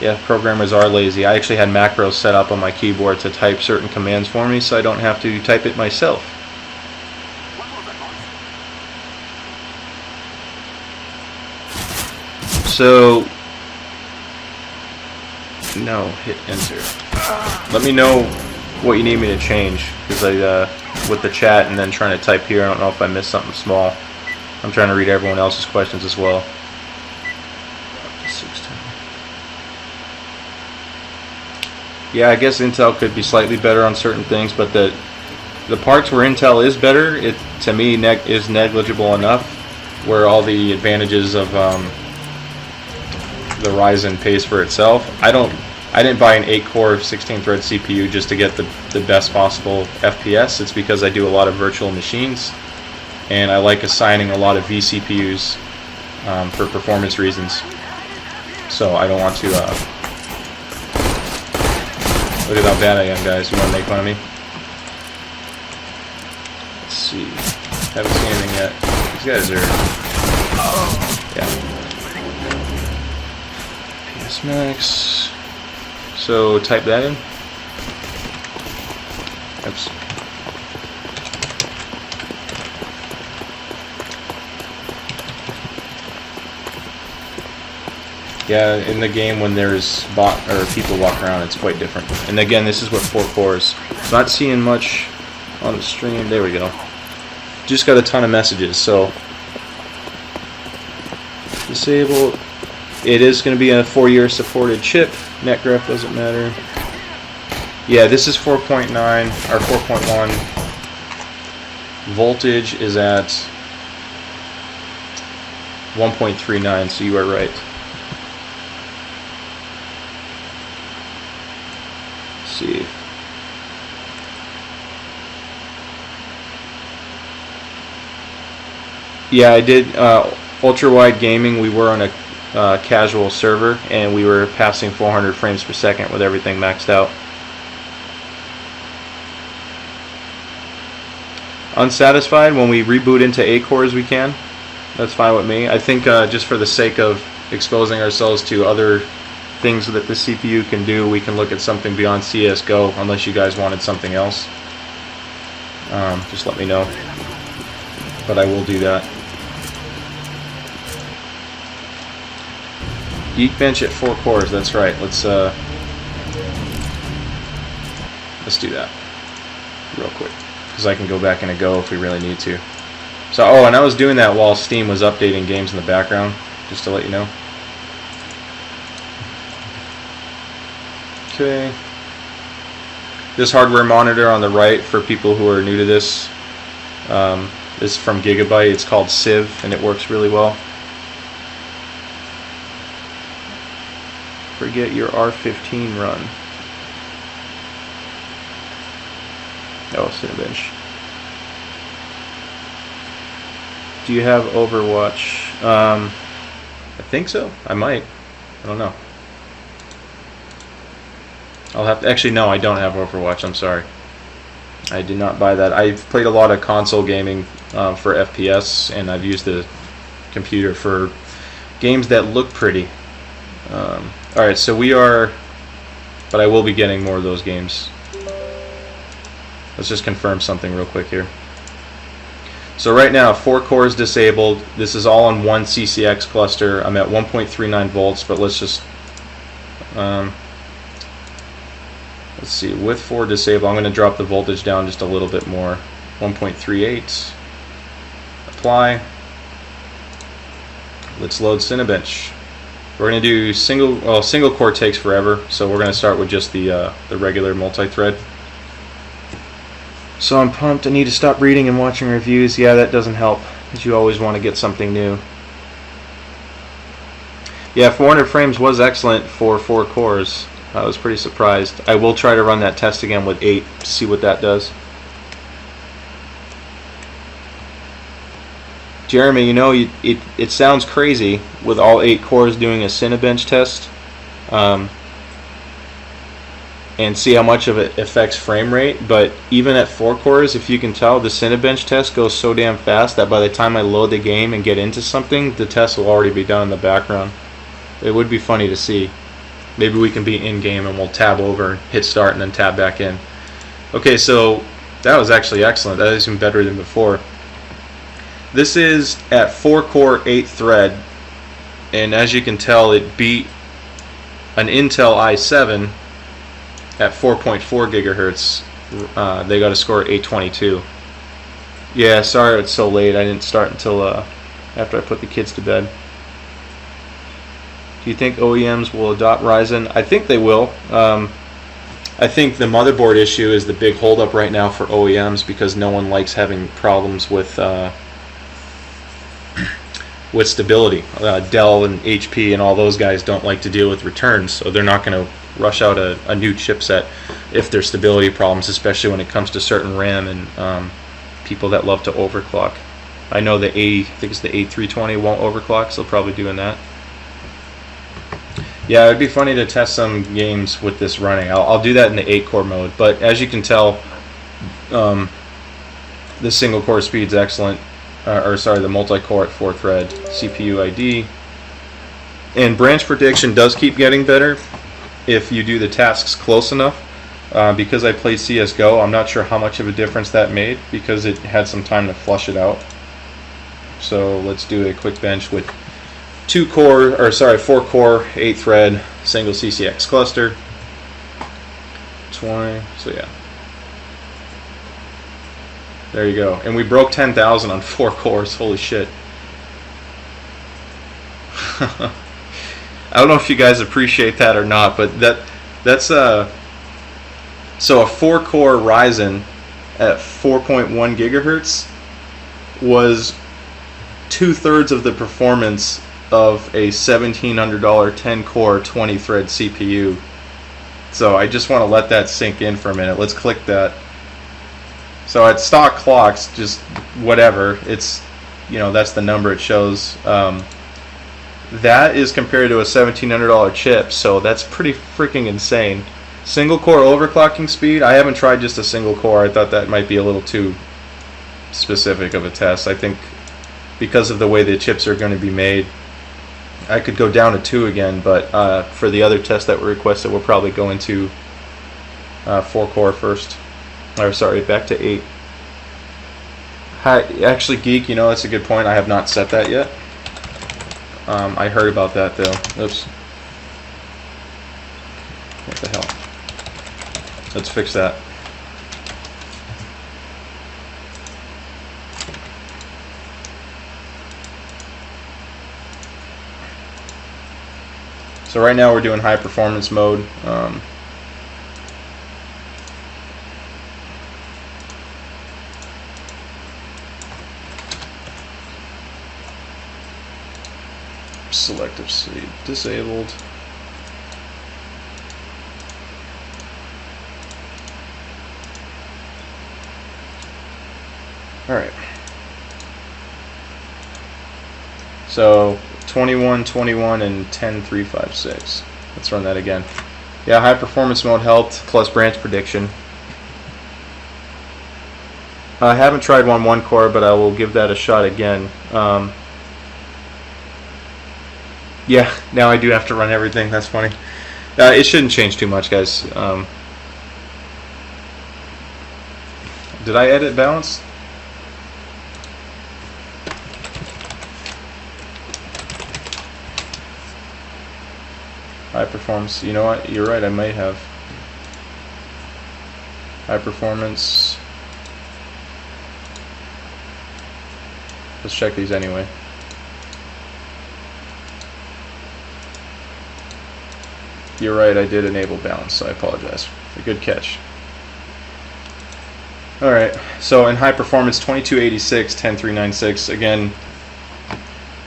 Yeah, programmers are lazy. I actually had macros set up on my keyboard to type certain commands for me, so I don't have to type it myself. So, no, hit enter. Let me know what you need me to change, because with the chat and then trying to type here, I don't know if I missed something small. I'm trying to read everyone else's questions as well. Yeah, I guess Intel could be slightly better on certain things, but the parts where Intel is better, it to me is negligible enough, where all the advantages of the Ryzen pays for itself. I didn't buy an 8-core 16-thread CPU just to get the best possible FPS. It's because I do a lot of virtual machines, and I like assigning a lot of vCPUs for performance reasons. So I don't want to. Look at how bad I am, guys. You want to make fun of me? Let's see. Haven't seen anything yet. These guys are. Yeah. PS Max. So type that in. Oops. Yeah, in the game when there's people walk around, it's quite different. And again, this is with 4 cores. Not seeing much on the stream. There we go. Just got a ton of messages. So disable. It is going to be a 4-year supported chip. Net graph doesn't matter. Yeah, this is 4.9 or 4.1. Voltage is at 1.39, so you are right. Let's see. Yeah, I did ultra-wide gaming. We were on a casual server, and we were passing 400 frames per second with everything maxed out. Unsatisfied, when we reboot into 8 cores we can. That's fine with me. I think just for the sake of exposing ourselves to other things that the CPU can do, we can look at something beyond CSGO, unless you guys wanted something else. Just let me know. But I will do that. Geekbench at 4 cores, that's right. Let's do that real quick, because I can go back in a go if we really need to. So, oh, and I was doing that while Steam was updating games in the background, just to let you know. Okay. This hardware monitor on the right, for people who are new to this, is from Gigabyte. It's called Civ, and it works really well. Forget your R15 run. Oh, Cinebench. Do you have Overwatch? I think so. I might. I don't know. I'll have to. Actually, no, I don't have Overwatch. I'm sorry. I did not buy that. I've played a lot of console gaming for FPS, and I've used the computer for games that look pretty. Alright, so we are, but I will be getting more of those games. Let's just confirm something real quick here. So right now, 4 cores disabled. This is all on one CCX cluster. I'm at 1.39 volts, but let's just, let's see, with 4 disabled, I'm going to drop the voltage down just a little bit more. 1.38. Apply. Let's load Cinebench. We're going to do single core takes forever, so we're going to start with just the regular multi-thread. So I'm pumped. I need to stop reading and watching reviews. Yeah, that doesn't help, because you always want to get something new. Yeah, 400 frames was excellent for 4 cores. I was pretty surprised. I will try to run that test again with 8, see what that does. Jeremy, you know, it sounds crazy with all 8 cores doing a Cinebench test, and see how much of it affects frame rate, but even at 4 cores, if you can tell, the Cinebench test goes so damn fast that by the time I load the game and get into something, the test will already be done in the background. It would be funny to see. Maybe we can be in-game and we'll tab over, hit start, and then tab back in. Okay, so that was actually excellent. That is even better than before. This is at 4-core, 8-thread, and as you can tell, it beat an Intel i7 at 4.4 gigahertz. They got a score at 822. Yeah, sorry it's so late. I didn't start until after I put the kids to bed. Do you think OEMs will adopt Ryzen? I think they will. I think the motherboard issue is the big holdup right now for OEMs, because no one likes having problems with stability. Dell and HP and all those guys don't like to deal with returns, so they're not going to rush out a new chipset if there's stability problems, especially when it comes to certain RAM and people that love to overclock. I know the I think it's the A320 won't overclock, so they'll probably doing that. Yeah, it'd be funny to test some games with this running. I'll do that in the 8-core mode, but as you can tell, the single core speed's excellent. The multi-core at 4-thread, CPU ID, and branch prediction does keep getting better if you do the tasks close enough. Because I played CSGO, I'm not sure how much of a difference that made, because it had some time to flush it out. So let's do a quick bench with 4-core, 8-thread, single CCX cluster. 20. So yeah. There you go. And we broke 10,000 on 4 cores. Holy shit. I don't know if you guys appreciate that or not, but that's so a 4-core Ryzen at 4.1 gigahertz was 2/3 of the performance of a $1,700 10-core 20-thread CPU. So I just want to let that sink in for a minute. Let's click that. So at stock clocks, just whatever, it's, you know, that's the number it shows. That is compared to a $1,700 chip, so that's pretty freaking insane. Single core overclocking speed, I haven't tried just a single core. I thought that might be a little too specific of a test. I think because of the way the chips are going to be made, I could go down to 2 again, but for the other tests that were requested, we'll probably go into 4-core first. Or sorry, back to 8. Hi, actually, Geek, you know, that's a good point. I have not set that yet. I heard about that though. Oops. What the hell? Let's fix that. So right now we're doing high performance mode. Selective sleep disabled. Alright. So 21, 21, and 10.356. Let's run that again. Yeah, high performance mode helped, plus branch prediction. I haven't tried 1 core, but I will give that a shot again. Yeah, now I do have to run everything. That's funny. It shouldn't change too much, guys. Did I edit balance? High performance. You know what? You're right. I might have. High performance. Let's check these anyway. You're right, I did enable balance, so I apologize. A good catch. Alright, so in high performance, 2286, 10396. Again,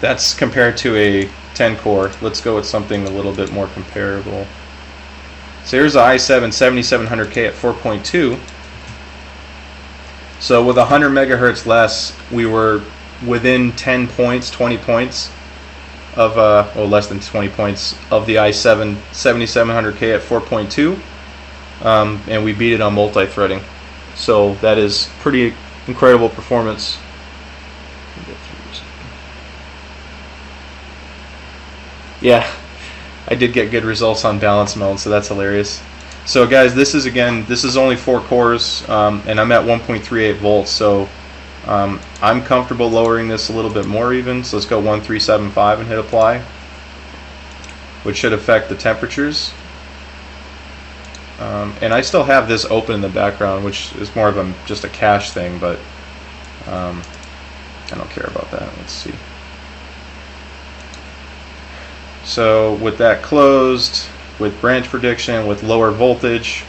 that's compared to a 10 core. Let's go with something a little bit more comparable. So here's the i7 7700K at 4.2. So with 100 megahertz less, we were within 10 points, 20 points of, well, less than 20 points of the i7 7700K at 4.2, and we beat it on multi-threading. So that is pretty incredible performance. Yeah, I did get good results on balance mode, so that's hilarious. So guys, this is only 4 cores, and I'm at 1.38 volts, so I'm comfortable lowering this a little bit more even, so let's go 1375 and hit apply, which should affect the temperatures. And I still have this open in the background, which is more of just a cache thing, but I don't care about that. Let's see. So with that closed, with branch prediction, with lower voltage,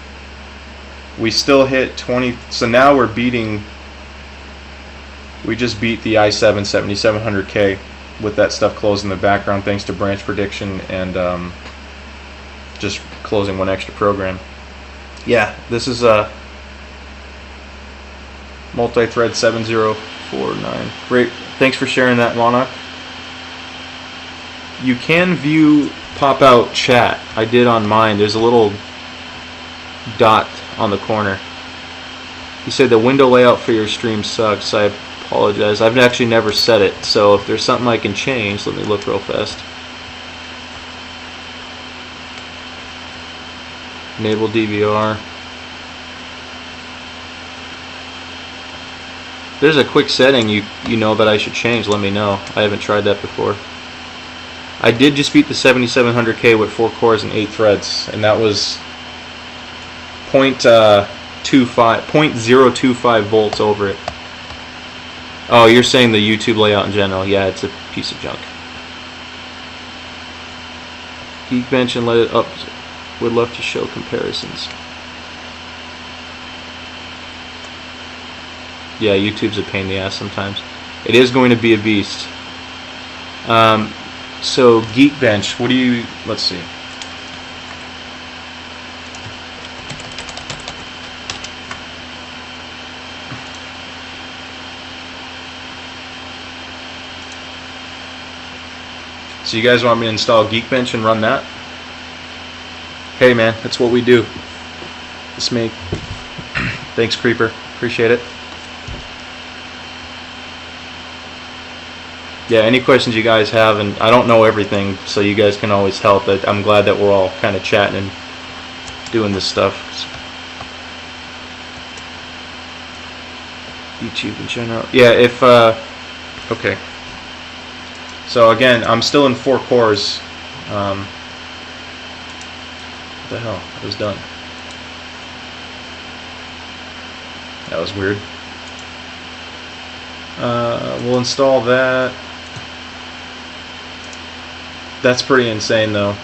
we still hit 20. So now we're beating, we just beat the i7 7700K with that stuff closed in the background thanks to branch prediction and just closing one extra program. Yeah, this is a multi-thread 7049. Great, thanks for sharing that, Monarch. You can view pop-out chat. I did on mine. There's a little dot on the corner. He said the window layout for your stream sucks. I apologize. I've actually never set it, so if there's something I can change, let me look real fast. Enable DVR. There's a quick setting you know that I should change. Let me know. I haven't tried that before. I did just beat the 7700K with 4 cores and 8 threads, and that was 0.025 volts over it. Oh, you're saying the YouTube layout in general? Yeah, it's a piece of junk. Geekbench and let it up. Would love to show comparisons. Yeah, YouTube's a pain in the ass sometimes. It is going to be a beast. So Geekbench, what do you? Let's see. So you guys want me to install Geekbench and run that? Hey man, that's what we do. It's me. Thanks, Creeper. Appreciate it. Yeah, any questions you guys have, and I don't know everything, so you guys can always help. I'm glad that we're all kind of chatting and doing this stuff. YouTube in general. Yeah, if okay. So again, I'm still in 4 cores. What the hell? It was done. That was weird. We'll install that. That's pretty insane though.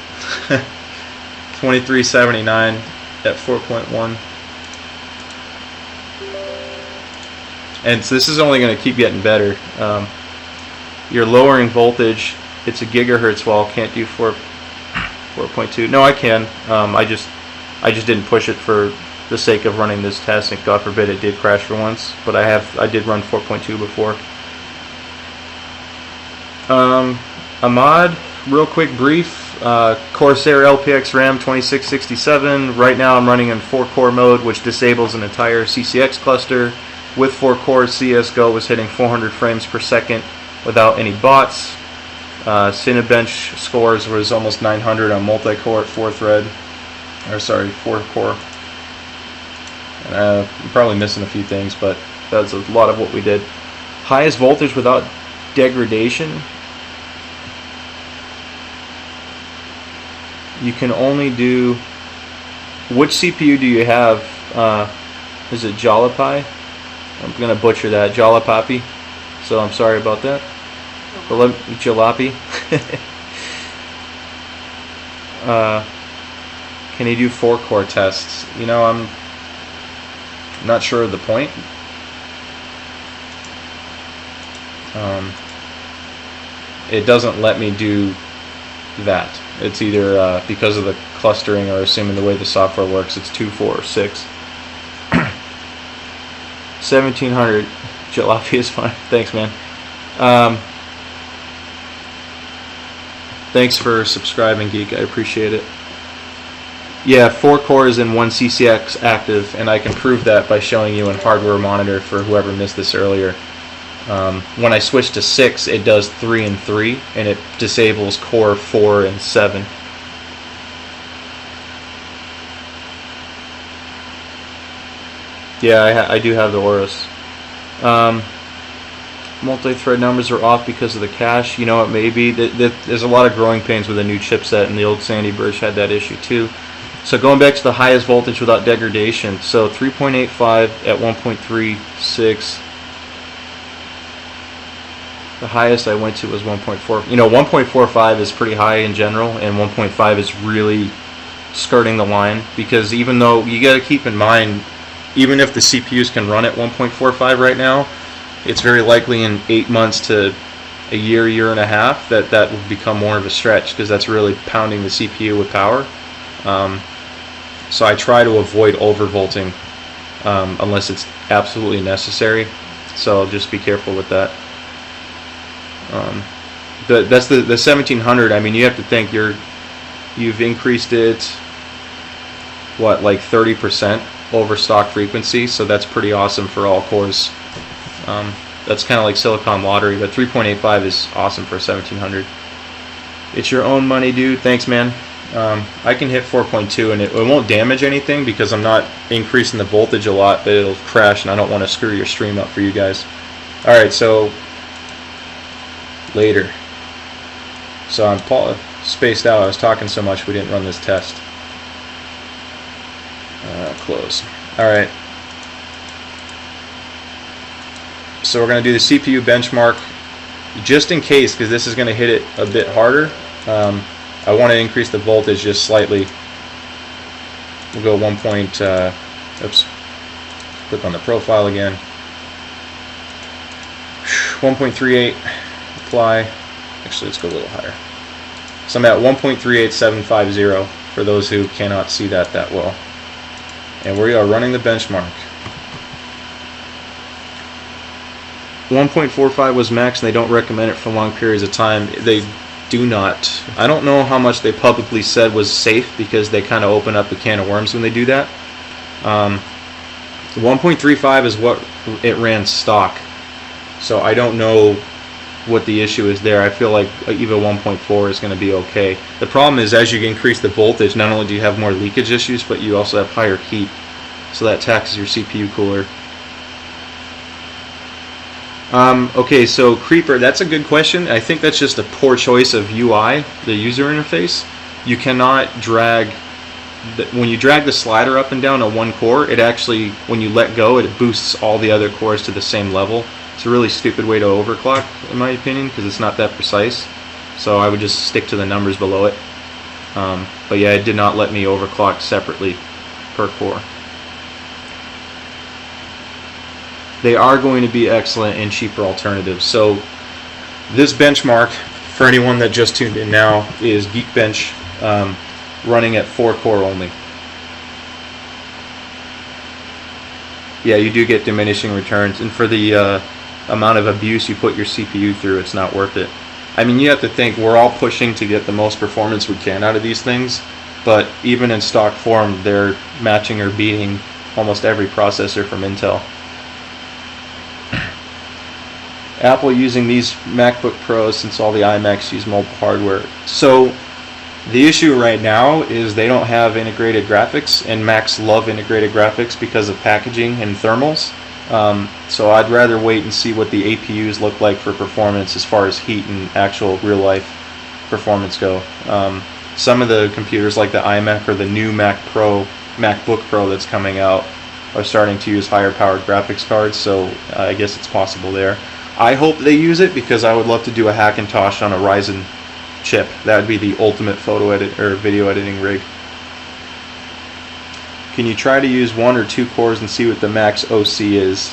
2379 at 4.1. And so this is only going to keep getting better. You're lowering voltage. It's a gigahertz wall. Can't do 4.2. No, I can. I just didn't push it for the sake of running this test, and God forbid it did crash for once. But I did run 4.2 before. Ahmad, real quick brief. Corsair LPX RAM 2667. Right now I'm running in 4-core mode, which disables an entire CCX cluster. With 4 cores, CSGO was hitting 400 frames per second without any bots. Cinebench scores was almost 900 on multi-core at 4-core. I'm probably missing a few things, but that's a lot of what we did. Highest voltage without degradation. You can only do. Which CPU do you have? Is it Jalapai? I'm gonna butcher that. Jalapapi. So I'm sorry about that. Jalopy. Can you do 4-core tests? You know, I'm not sure of the point. It doesn't let me do that. It's either because of the clustering, or assuming the way the software works, it's 2, 4, or 6. 1700 Jalopy is fine. Thanks, man. Thanks for subscribing, Geek. I appreciate it. Yeah, 4 cores and 1 CCX active, and I can prove that by showing you in hardware monitor for whoever missed this earlier. When I switch to 6, it does 3 and 3, and it disables core 4 and 7. Yeah, I do have the Aorus. Multi-thread numbers are off because of the cache. You know, it may be. There's a lot of growing pains with a new chipset, and the old Sandy Birch had that issue too. So going back to the highest voltage without degradation, so 3.85 at 1.36. The highest I went to was 1.4. You know, 1.45 is pretty high in general, and 1.5 is really skirting the line, because even though you got to keep in mind, even if the CPUs can run at 1.45 right now, it's very likely in 8 months to a year, year and a half that will become more of a stretch, because that's really pounding the CPU with power. So I try to avoid overvolting unless it's absolutely necessary. So just be careful with that. That's the 1700. I mean, you have to think you've increased it, what, like 30% over stock frequency. So that's pretty awesome for all cores. That's kind of like Silicon Lottery, but 3.85 is awesome for 1700. It's your own money, dude. Thanks, man. I can hit 4.2 and it won't damage anything because I'm not increasing the voltage a lot, but it'll crash, and I don't want to screw your stream up for you guys. Alright, so later. So I'm spaced out. I was talking so much we didn't run this test. Close. Alright. So we're going to do the CPU benchmark just in case, because this is going to hit it a bit harder. I want to increase the voltage just slightly. We'll go 1. Oops. Click on the profile again. 1.38. Apply. Actually, let's go a little higher. So I'm at 1.38750 for those who cannot see that well. And we are running the benchmark. 1.45 was max, and they don't recommend it for long periods of time. They do not. I don't know how much they publicly said was safe, because they kind of open up a can of worms when they do that. 1.35 is what it ran stock, so I don't know what the issue is there. I feel like even 1.4 is going to be okay. The problem is, as you increase the voltage, not only do you have more leakage issues, but you also have higher heat, so that taxes your CPU cooler. Okay, so Creeper, that's a good question. I think that's just a poor choice of UI, the user interface. You cannot drag, when you drag the slider up and down on one core, it actually, when you let go, it boosts all the other cores to the same level. It's a really stupid way to overclock, in my opinion, because it's not that precise. So I would just stick to the numbers below it. But yeah, it did not let me overclock separately per core. They are going to be excellent and cheaper alternatives. So this benchmark, for anyone that just tuned in now, is Geekbench running at 4 core only. Yeah, you do get diminishing returns, and for the amount of abuse you put your CPU through, it's not worth it. I mean, you have to think, we're all pushing to get the most performance we can out of these things, but even in stock form, they're matching or beating almost every processor from Intel. Apple using these MacBook Pros, since all the iMacs use mobile hardware. So the issue right now is they don't have integrated graphics, and Macs love integrated graphics because of packaging and thermals. So I'd rather wait and see what the APUs look like for performance as far as heat and actual real-life performance go. Some of the computers, like the iMac or the new MacBook Pro that's coming out, are starting to use higher powered graphics cards, so I guess it's possible there. I hope they use it, because I would love to do a Hackintosh on a Ryzen chip. That would be the ultimate photo edit or video editing rig. Can you try to use 1 or 2 cores and see what the max OC is?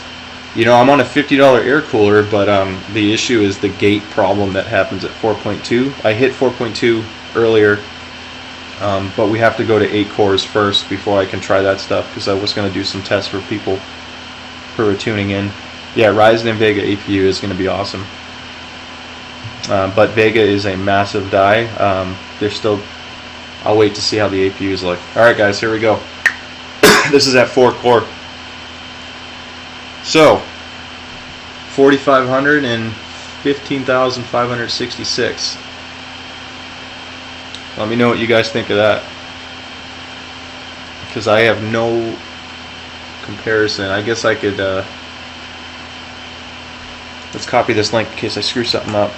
You know, I'm on a $50 air cooler, but the issue is the gate problem that happens at 4.2. I hit 4.2 earlier, but we have to go to 8 cores first before I can try that stuff, because I was going to do some tests for people who are tuning in. Yeah, Ryzen and Vega APU is going to be awesome. But Vega is a massive die. They're still... I'll wait to see how the APUs look. Alright guys, here we go. This is at 4 core. So, 4,500 and 15,566. Let me know what you guys think of that, because I have no comparison. I guess I could... let's copy this link in case I screw something up.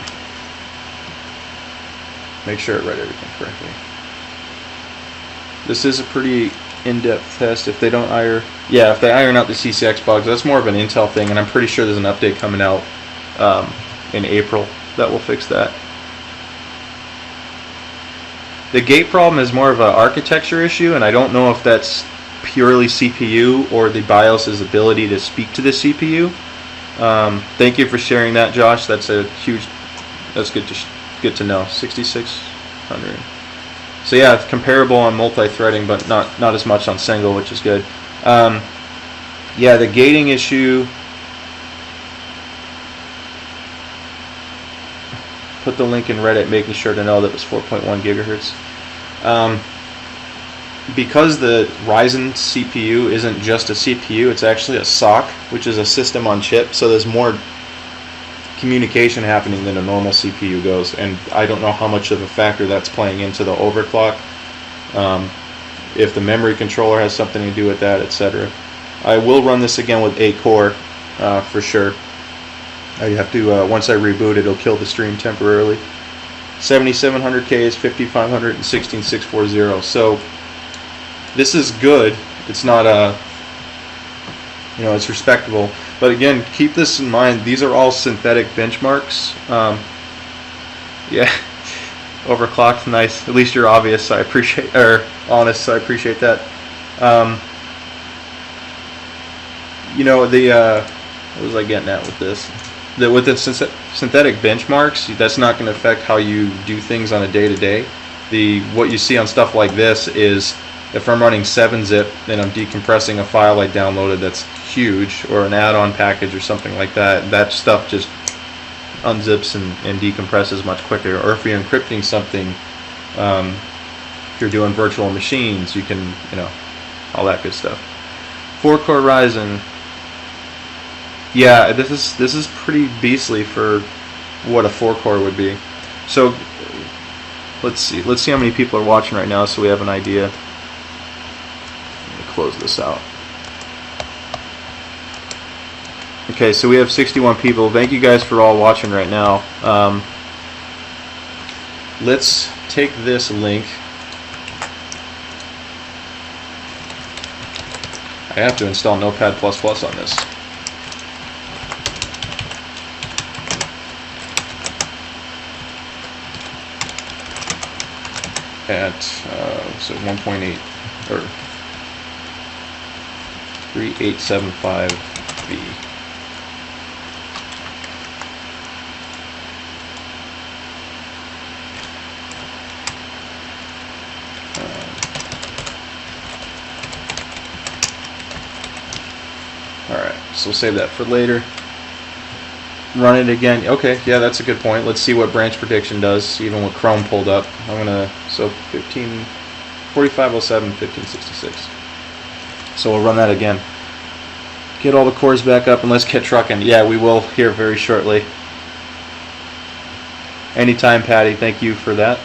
Make sure it read everything correctly. This is a pretty in-depth test. If they don't iron... Yeah, if they iron out the CCX bugs, that's more of an Intel thing, and I'm pretty sure there's an update coming out in April that will fix that. The gate problem is more of an architecture issue, and I don't know if that's purely CPU or the BIOS's ability to speak to the CPU. Thank you for sharing that, Josh. That's a huge... That's good to know. 6600. So yeah, it's comparable on multi-threading, but not as much on single, which is good. Yeah, the gating issue. Put the link in Reddit, making sure to know that it was 4.1 gigahertz. Because the Ryzen CPU isn't just a CPU, it's actually a SoC, which is a system on chip, so there's more communication happening than a normal CPU goes, and I don't know how much of a factor that's playing into the overclock, if the memory controller has something to do with that, etc. I will run this again with 8 core for sure. I have to, once I reboot it, it'll kill the stream temporarily. 7700K is 5500 and 16640. So this is good. It's not it's respectable. But again, keep this in mind. These are all synthetic benchmarks. Yeah, overclocked. Nice. At least you're obvious. So I appreciate, or honest. So I appreciate that. You know, what was I getting at with this? With the synthetic benchmarks, that's not going to affect how you do things on a day-to-day. What you see on stuff like this is if I'm running 7-zip and I'm decompressing a file I downloaded that's huge, or an add-on package or something like that, that stuff just unzips and decompresses much quicker. Or if you're encrypting something, if you're doing virtual machines, you can, you know, all that good stuff. 4-core Ryzen. Yeah, this is pretty beastly for what a 4-core would be. So let's see how many people are watching right now, so we have an idea. Let me close this out. Okay, so we have 61 people. Thank you guys for all watching right now. Let's take this link. I have to install Notepad++ on this. At so 1.8 or 3875B. Alright, so we'll save that for later. Run it again. Okay, yeah, that's a good point. Let's see what branch prediction does, even with Chrome pulled up. I'm gonna, so 4507, 1566. So we'll run that again. Get all the cores back up and let's get trucking. Yeah, we will here very shortly. Anytime, Patty. Thank you for that.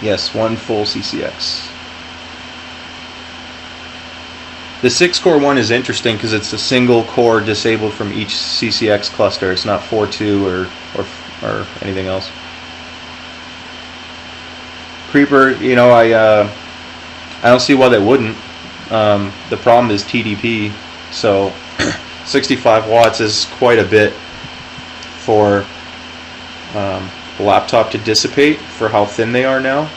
Yes, one full CCX. The 6-core one is interesting because it's a single core disabled from each CCX cluster. It's not 4.2 or anything else. Creeper, you know, I don't see why they wouldn't. The problem is TDP, so 65 watts is quite a bit for a laptop to dissipate for how thin they are now.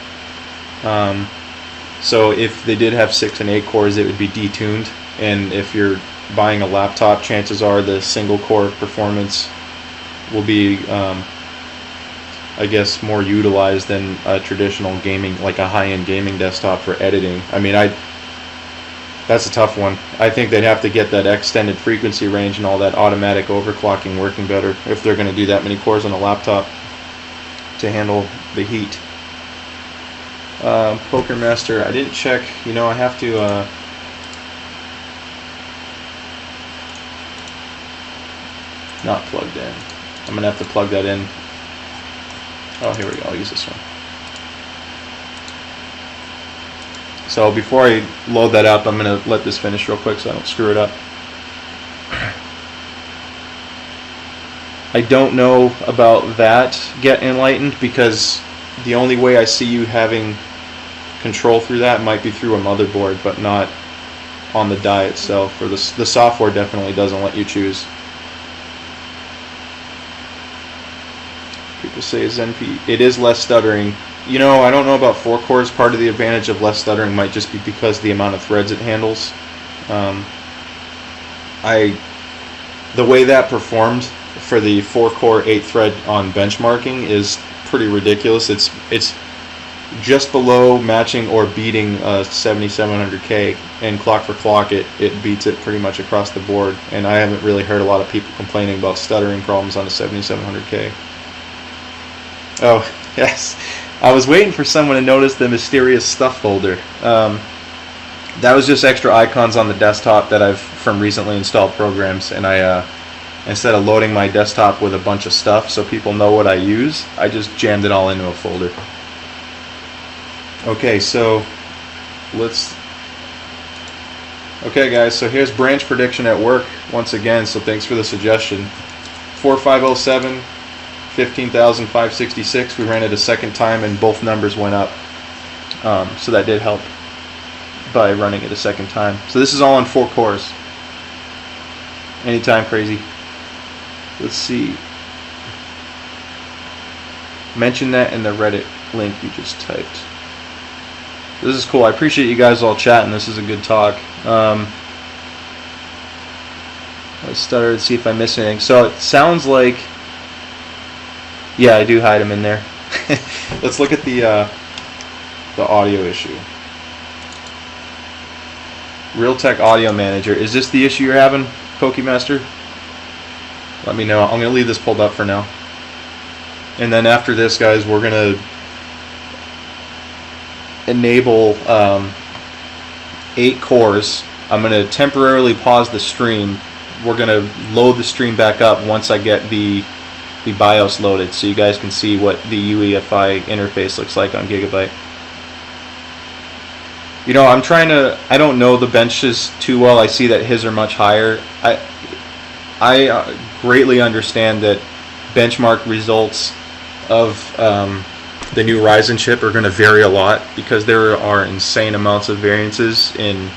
So if they did have 6 and 8 cores, it would be detuned, and if you're buying a laptop, chances are the single core performance will be, I guess, more utilized than a traditional gaming, like a high-end gaming desktop for editing. I mean, that's a tough one. I think they'd have to get that extended frequency range and all that automatic overclocking working better if they're going to do that many cores on a laptop to handle the heat. Poker Master, I didn't check, you know, I have to not plugged in. I'm gonna have to plug that in. Oh, here we go, I'll use this one. So before I load that up, I'm gonna let this finish real quick so I don't screw it up. I don't know about that, Get Enlightened, because the only way I see you having control through that might be through a motherboard, but not on the die itself. Or the software definitely doesn't let you choose. People say ZenP. It is less stuttering. You know, I don't know about 4 cores. Part of the advantage of less stuttering might just be because the amount of threads it handles. The way that performed for the 4-core 8-thread on benchmarking is pretty ridiculous. It's just below matching or beating a 7700K, and clock for clock it beats it pretty much across the board, and I haven't really heard a lot of people complaining about stuttering problems on a 7700K. Oh, yes. I was waiting for someone to notice the mysterious stuff folder. That was just extra icons on the desktop that I've from recently installed programs, and I instead of loading my desktop with a bunch of stuff so people know what I use, I just jammed it all into a folder. Okay, so okay guys, so here's branch prediction at work once again, so thanks for the suggestion. 4507, 15,566, we ran it a second time and both numbers went up. So that did help by running it a second time. So this is all on 4 cores. Anytime, crazy. Let's see. Mention that in the Reddit link you just typed. This is cool. I appreciate you guys all chatting. This is a good talk. Let's start and see if I miss anything. So it sounds like, yeah, I do hide them in there. Let's look at the audio issue. Realtek Audio Manager. Is this the issue you're having, Pokemaster? Let me know. I'm going to leave this pulled up for now. And then after this, guys, we're going to enable 8 cores. I'm going to temporarily pause the stream. We're going to load the stream back up once I get the BIOS loaded, so you guys can see what the UEFi interface looks like on Gigabyte. You know, I don't know the benches too well. I see that his are much higher. I greatly understand that benchmark results of the new Ryzen chip are going to vary a lot, because there are insane amounts of variances in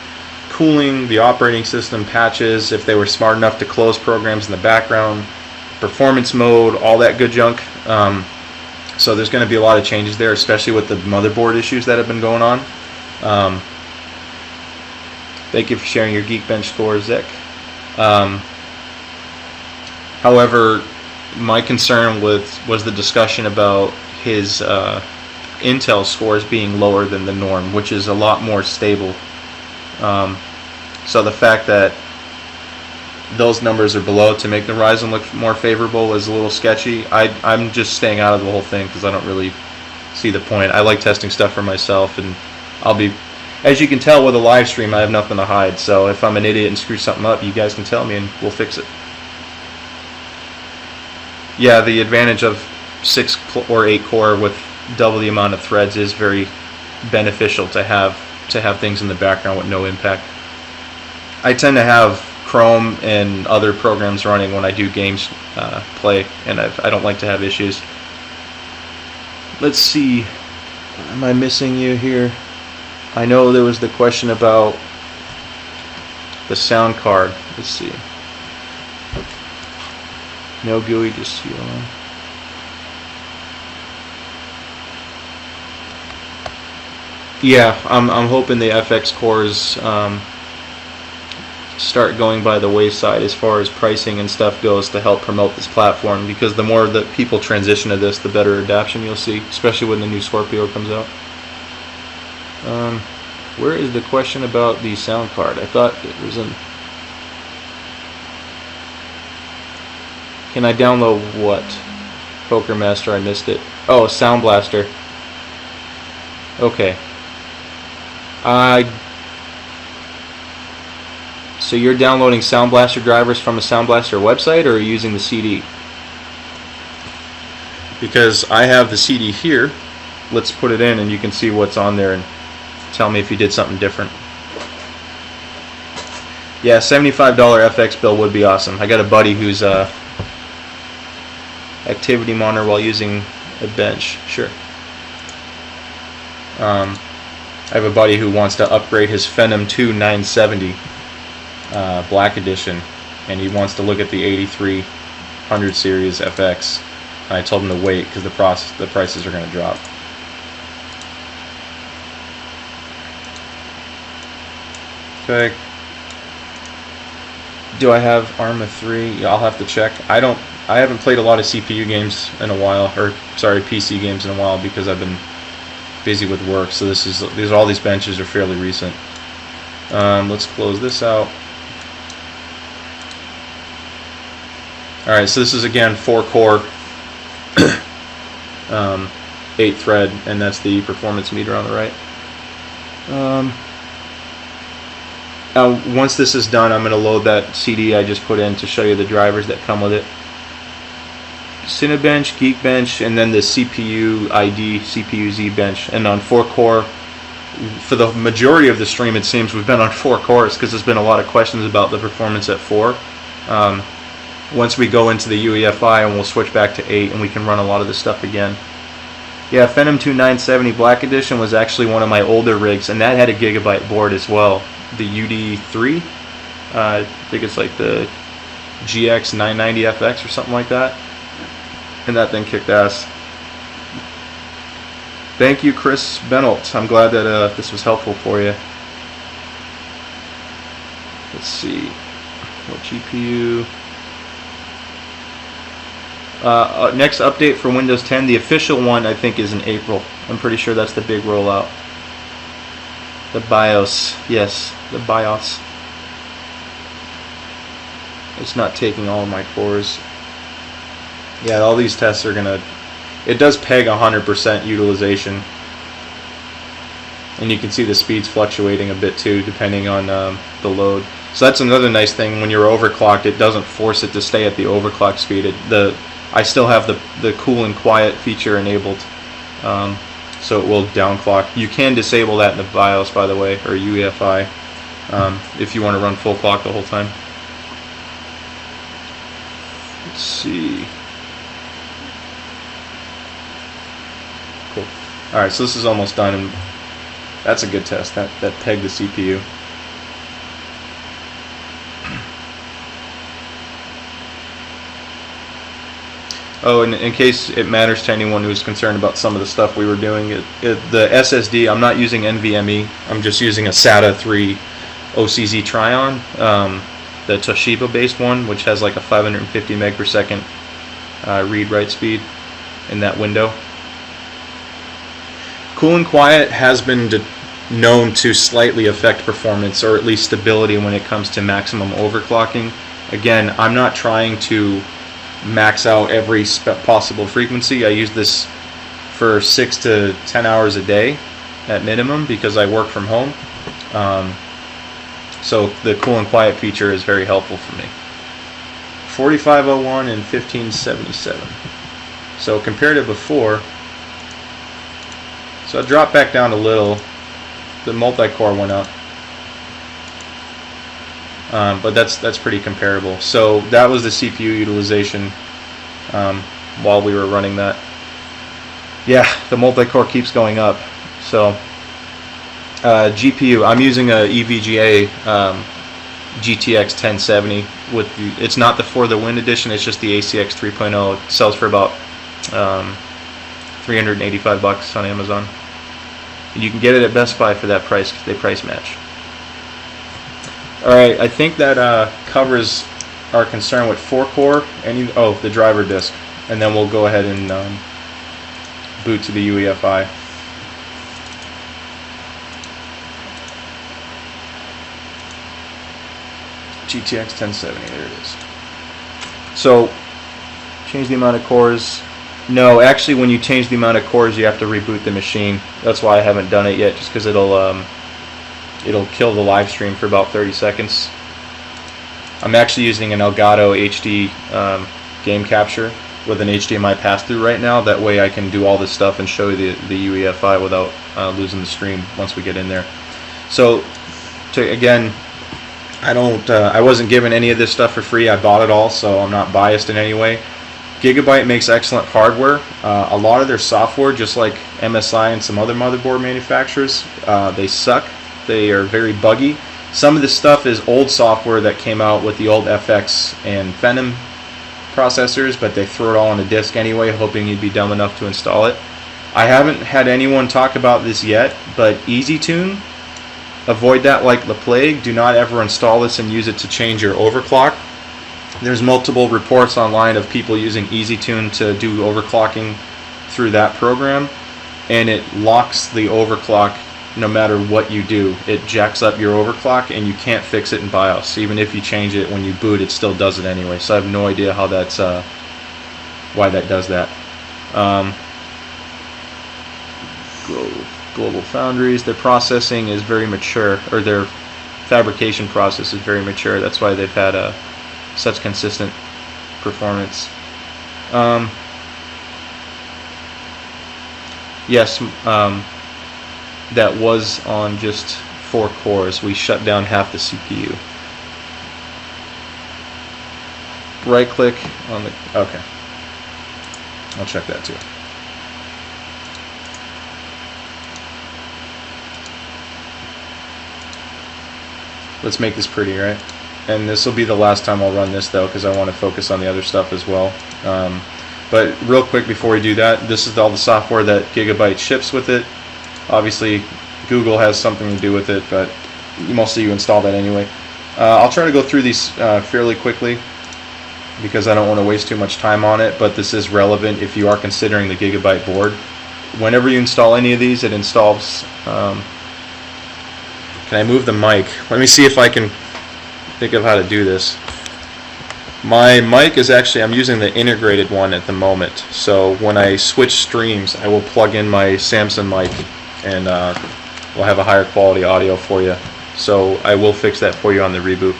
cooling, the operating system, patches, if they were smart enough to close programs in the background, performance mode, all that good junk. So there's going to be a lot of changes there, especially with the motherboard issues that have been going on. Thank you for sharing your Geekbench score, Zick. However, my concern was the discussion about his Intel scores being lower than the norm, which is a lot more stable. So the fact that those numbers are below to make the Ryzen look more favorable is a little sketchy. I'm just staying out of the whole thing because I don't really see the point. I like testing stuff for myself, and I'll be, as you can tell with a live stream, I have nothing to hide. So if I'm an idiot and screw something up, you guys can tell me and we'll fix it. Yeah, the advantage of 6 or 8 core with double the amount of threads is very beneficial to have things in the background with no impact. I tend to have Chrome and other programs running when I do games play, and I don't like to have issues. Let's see, am I missing you here? I know there was the question about the sound card. Let's see. No GUI, just CLM. Yeah, I'm hoping the FX cores start going by the wayside as far as pricing and stuff goes to help promote this platform, because the more that people transition to this, the better adoption you'll see, especially when the new Scorpio comes out. Where is the question about the sound card? I thought it was in... Can I download what? Poker Master, I missed it. Oh, Sound Blaster. Okay. So you're downloading Sound Blaster drivers from a Sound Blaster website, or are you using the CD? Because I have the CD here. Let's put it in and you can see what's on there and tell me if you did something different. Yeah, $75 FX bill would be awesome. I got a buddy who's activity monitor while using a bench. Sure. I have a buddy who wants to upgrade his Phenom 2 970 Black Edition, and he wants to look at the 8300 series FX. And I told him to wait because the prices are going to drop. Okay. Do I have Arma 3? Yeah, I'll have to check. I haven't played a lot of CPU games in a while, or sorry, PC games in a while, because I've been busy with work. So all these benches are fairly recent. Let's close this out. All right, so this is again 4-core, 8-thread, and that's the performance meter on the right. Now, once this is done, I'm going to load that CD I just put in to show you the drivers that come with it. Cinebench, Geekbench, and then the CPU ID, CPU Z bench. And on 4-core, for the majority of the stream, it seems we've been on 4 cores because there's been a lot of questions about the performance at 4. Once we go into the UEFi, and we'll switch back to 8, and we can run a lot of this stuff again. Yeah, Phenom 2 970 Black Edition was actually one of my older rigs, and that had a Gigabyte board as well. The UD3, I think it's like the GX 990FX or something like that, and that thing kicked ass. Thank you, Chris Benolt. I'm glad that this was helpful for you. Let's see. What GPU? Next update for Windows 10, the official one I think is in April. I'm pretty sure that's the big rollout. The BIOS, yes, the BIOS. It's not taking all of my cores. Yeah, all these tests are gonna. It does peg 100% utilization, and you can see the speeds fluctuating a bit too, depending on the load. So that's another nice thing. When you're overclocked, it doesn't force it to stay at the overclock speed. I still have the cool and quiet feature enabled, so it will downclock. You can disable that in the BIOS, by the way, or UEFi, if you want to run full clock the whole time. Let's see. Cool. All right, so this is almost done, and that's a good test. That pegged the CPU. Oh, and in case it matters to anyone who's concerned about some of the stuff we were doing, the SSD, I'm not using NVMe. I'm just using a SATA 3 OCZ Tryon, the Toshiba-based one, which has like a 550 meg per second read-write speed in that window. Cool and quiet has been known to slightly affect performance, or at least stability, when it comes to maximum overclocking. Again, I'm not trying to max out every possible frequency. I use this for 6 to 10 hours a day at minimum because I work from home. So the cool and quiet feature is very helpful for me. 4501 and 1577. So compared to before, so I dropped back down a little. The multi-core went up. But that's pretty comparable. So that was the CPU utilization while we were running that. Yeah, the multi-core keeps going up. So GPU, I'm using a EVGA GTX 1070 with it's not the For the Win edition. It's just the ACX 3.0. It sells for about $385 on Amazon. And you can get it at Best Buy for that price because they price match. Alright, I think that covers our concern with 4-core, the driver disk, and then we'll go ahead and boot to the UEFi. GTX 1070, there it is. So, change the amount of cores. No, actually when you change the amount of cores you have to reboot the machine. That's why I haven't done it yet, just because it'll kill the live stream for about 30 seconds. I'm actually using an Elgato HD game capture with an HDMI pass-through right now. That way I can do all this stuff and show you the UEFi without losing the stream once we get in there. So, again, I wasn't given any of this stuff for free. I bought it all, so I'm not biased in any way. Gigabyte makes excellent hardware. A lot of their software, just like MSI and some other motherboard manufacturers, they suck. They are very buggy. Some of this stuff is old software that came out with the old FX and Phenom processors, but they throw it all on a disk anyway, hoping you'd be dumb enough to install it. I haven't had anyone talk about this yet, but EasyTune, avoid that like the plague. Do not ever install this and use it to change your overclock. There's multiple reports online of people using EasyTune to do overclocking through that program, and it locks the overclock no matter what you do. It jacks up your overclock, and you can't fix it in BIOS. Even if you change it when you boot, it still does it anyway. So I have no idea how that's why that does that. Global Foundries, their processing is very mature, or their fabrication process is very mature. That's why they've had such consistent performance. Yes, that was on just 4 cores. We shut down half the CPU. Right click on the, okay. I'll check that too. Let's make this pretty, right? And this will be the last time I'll run this though, because I want to focus on the other stuff as well. But real quick before we do that, this is all the software that Gigabyte ships with it. Obviously Google has something to do with it, but most of you install that anyway. I'll try to go through these fairly quickly because I don't want to waste too much time on it, but this is relevant if you are considering the Gigabyte board. Whenever you install any of these, it installs... can I move the mic? Let me see if I can think of how to do this. My mic is actually, I'm using the integrated one at the moment, so when I switch streams I will plug in my Samsung mic and we'll have a higher quality audio for you. So I will fix that for you on the reboot.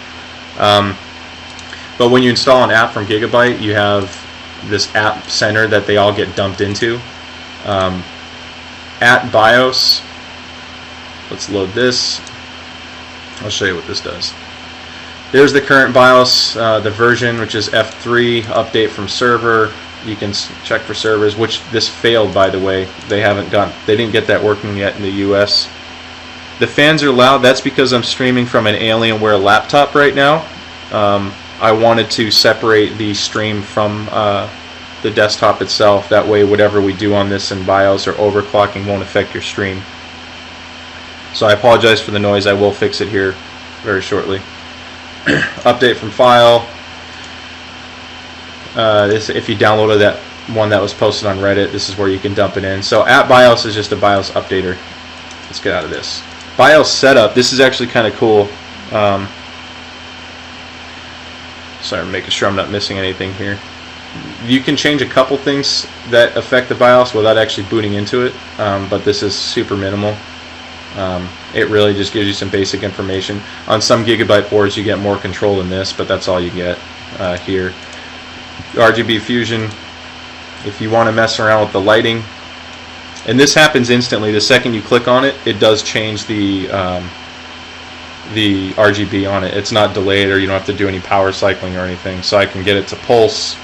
But when you install an app from Gigabyte, you have this App Center that they all get dumped into. At BIOS, let's load this. I'll show you what this does. There's the current BIOS, the version, which is F3, update from server. You can check for servers, which this failed, by the way. They didn't get that working yet in the US. The fans are loud. That's because I'm streaming from an Alienware laptop right now. I wanted to separate the stream from the desktop itself. That way, whatever we do on this in BIOS or overclocking won't affect your stream. So I apologize for the noise. I will fix it here very shortly. Update from file. If you downloaded that one that was posted on Reddit, this is where you can dump it in. So at BIOS is just a BIOS updater. Let's get out of this. BIOS setup. This is actually kind of cool. Sorry, I'm making sure I'm not missing anything here. You can change a couple things that affect the BIOS without actually booting into it, but this is super minimal. It really just gives you some basic information. On some Gigabyte boards you get more control than this, but that's all you get here. RGB fusion, if you want to mess around with the lighting, and this happens instantly. The second you click on it, it does change the RGB on it. It's not delayed, or you don't have to do any power cycling or anything. So I can get it to pulse,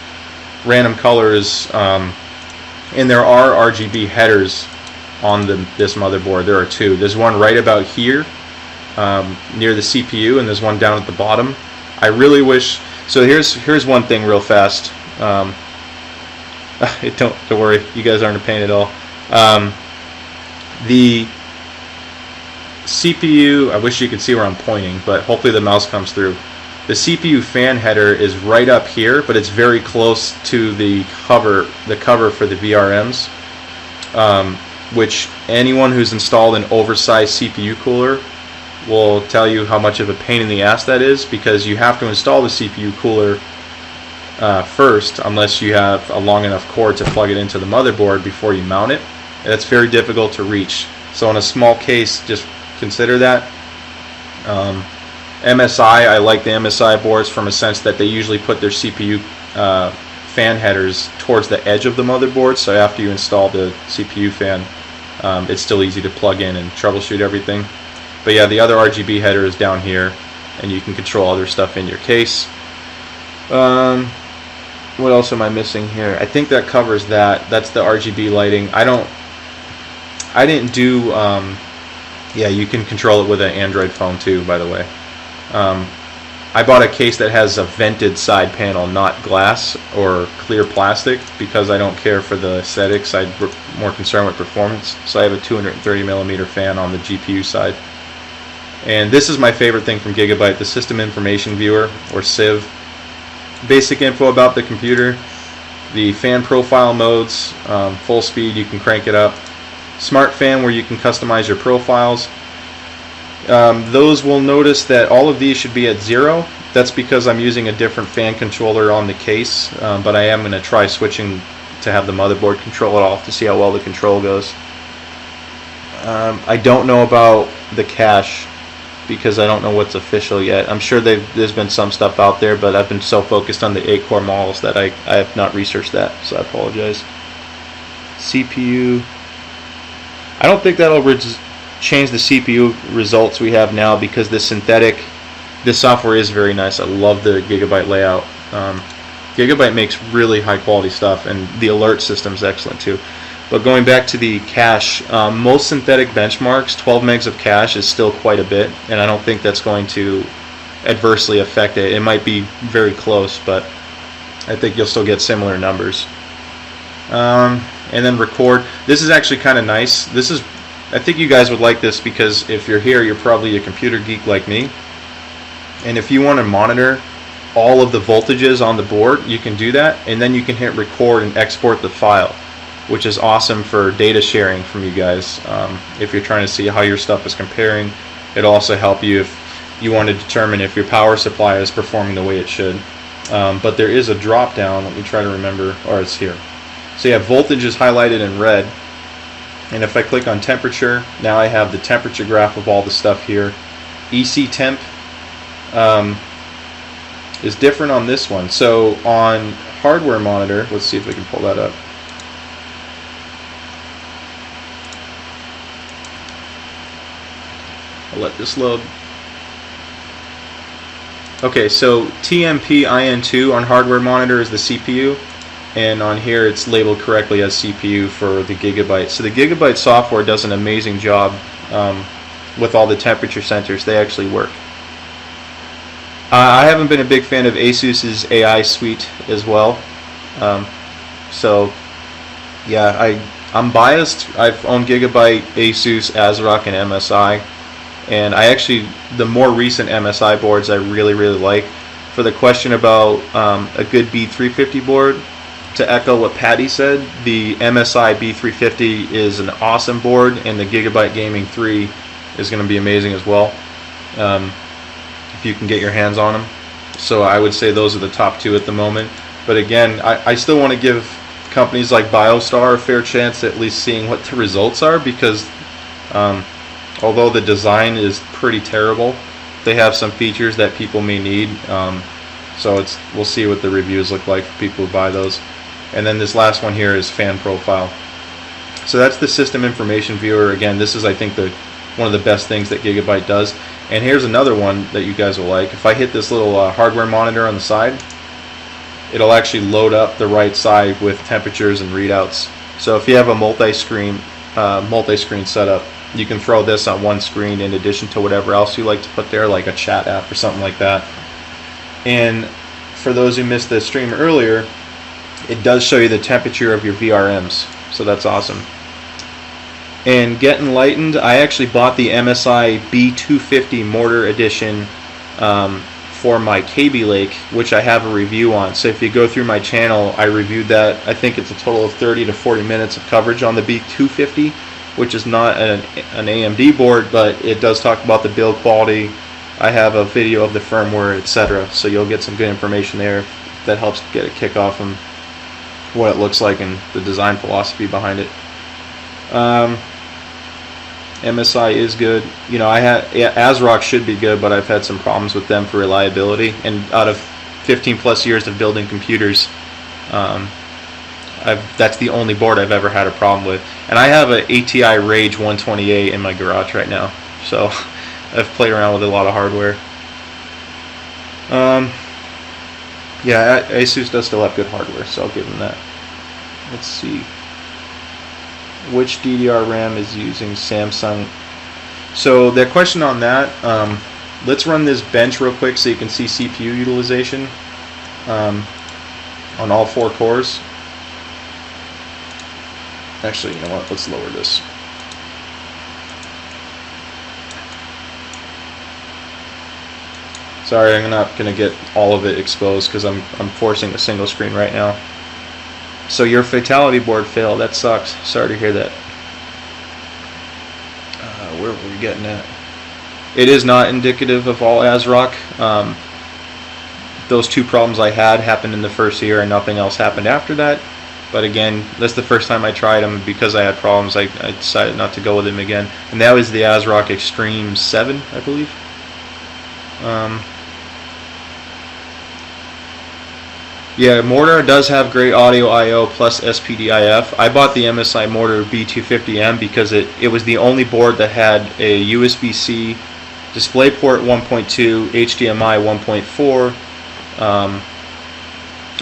random colors, and there are RGB headers on this motherboard. There are two. There's one right about here near the CPU, and there's one down at the bottom. I really wish. So here's one thing real fast. Don't worry, you guys aren't a pain at all. The CPU, I wish you could see where I'm pointing, but hopefully the mouse comes through. The CPU fan header is right up here, but it's very close to the cover for the VRMs, which anyone who's installed an oversized CPU cooler will tell you how much of a pain in the ass that is, because you have to install the CPU cooler first, unless you have a long enough cord to plug it into the motherboard before you mount it. It's very difficult to reach. So in a small case, just consider that. MSI, I like the MSI boards from a sense that they usually put their CPU fan headers towards the edge of the motherboard, so after you install the CPU fan, it's still easy to plug in and troubleshoot everything. But yeah, the other RGB header is down here, and you can control other stuff in your case. What else am I missing here? I think that covers that. That's the RGB lighting. I didn't do, yeah, you can control it with an Android phone too, by the way. I bought a case that has a vented side panel, not glass or clear plastic, because I don't care for the aesthetics. I'm more concerned with performance. So I have a 230mm fan on the GPU side. And this is my favorite thing from Gigabyte, the System Information Viewer, or SIV. Basic info about the computer, the fan profile modes, full speed, you can crank it up. Smart fan, where you can customize your profiles. Those will notice that all of these should be at 0. That's because I'm using a different fan controller on the case, but I am going to try switching to have the motherboard control it off to see how well the control goes. I don't know about the cache because I don't know what's official yet. I'm sure there's been some stuff out there, but I've been so focused on the 8-core models that I have not researched that, so I apologize. CPU, I don't think that'll change the CPU results we have now, because this software is very nice. I love the Gigabyte layout. Gigabyte makes really high quality stuff, and the alert system is excellent too. But going back to the cache, most synthetic benchmarks, 12 megs of cache is still quite a bit, and I don't think that's going to adversely affect it. It might be very close, but I think you'll still get similar numbers. and then record. This is actually kind of nice. I think you guys would like this because if you're here, you're probably a computer geek like me. And if you want to monitor all of the voltages on the board, you can do that, and then you can hit record and export the file, which is awesome for data sharing from you guys. If you're trying to see how your stuff is comparing, it'll also help you if you want to determine if your power supply is performing the way it should. But there is a drop down. Let me try to remember. Or it's here. So you have voltage is highlighted in red, and if I click on temperature, now I have the temperature graph of all the stuff here. EC temp is different on this one. So on hardware monitor, let's see if we can pull that up. I'll let this load. Okay, so TMP IN2 on hardware monitor is the CPU, and on here it's labeled correctly as CPU for the Gigabyte. So the Gigabyte software does an amazing job with all the temperature sensors. They actually work. I haven't been a big fan of ASUS's AI suite as well. So yeah, I'm biased. I've owned Gigabyte, ASUS, ASRock, and MSI. And I actually, the more recent MSI boards I really like. For the question about a good B350 board, to echo what Patty said, the MSI B350 is an awesome board, and the Gigabyte Gaming 3 is going to be amazing as well, if you can get your hands on them. So I would say those are the top two at the moment. But again, I still want to give companies like BioStar a fair chance at least seeing what the results are, because although the design is pretty terrible, they have some features that people may need. So we'll see what the reviews look like for people who buy those. And then this last one here is fan profile. So that's the system information viewer. Again, this is, I think, one of the best things that Gigabyte does. And here's another one that you guys will like. If I hit this little hardware monitor on the side, it'll actually load up the right side with temperatures and readouts. So if you have a multi-screen setup, you can throw this on one screen in addition to whatever else you like to put there, like a chat app or something like that. And for those who missed the stream earlier, it does show you the temperature of your VRMs, so that's awesome. And Get Enlightened, I actually bought the MSI B250 Mortar Edition for my Kaby Lake, which I have a review on. So if you go through my channel, I reviewed that. I think it's a total of 30 to 40 minutes of coverage on the B250, which is not an AMD board, but it does talk about the build quality. I have a video of the firmware, etc. So you'll get some good information there that helps get a kick off on what it looks like and the design philosophy behind it. MSI is good. You know, ASRock should be good, but I've had some problems with them for reliability. And out of 15 plus years of building computers, that's the only board I've ever had a problem with. And I have an ATI Rage 128 in my garage right now, so I've played around with a lot of hardware. Yeah, ASUS does still have good hardware, so I'll give them that. Let's see. Which DDR RAM is using Samsung? So the question on that, let's run this bench real quick so you can see CPU utilization on all 4 cores. Actually, you know what? Let's lower this. Sorry, I'm not going to get all of it exposed because I'm forcing a single screen right now. So your Fatality board failed. That sucks. Sorry to hear that. Where were we getting at? It is not indicative of all ASRock. Those 2 problems I had happened in the first year and nothing else happened after that. But again, that's the first time I tried them, and because I had problems, I decided not to go with them again. And that was the ASRock Extreme 7, I believe. Yeah, Mortar does have great audio I/O plus SPDIF. I bought the MSI Mortar B250M because it was the only board that had a USB-C, DisplayPort 1.2, HDMI 1.4,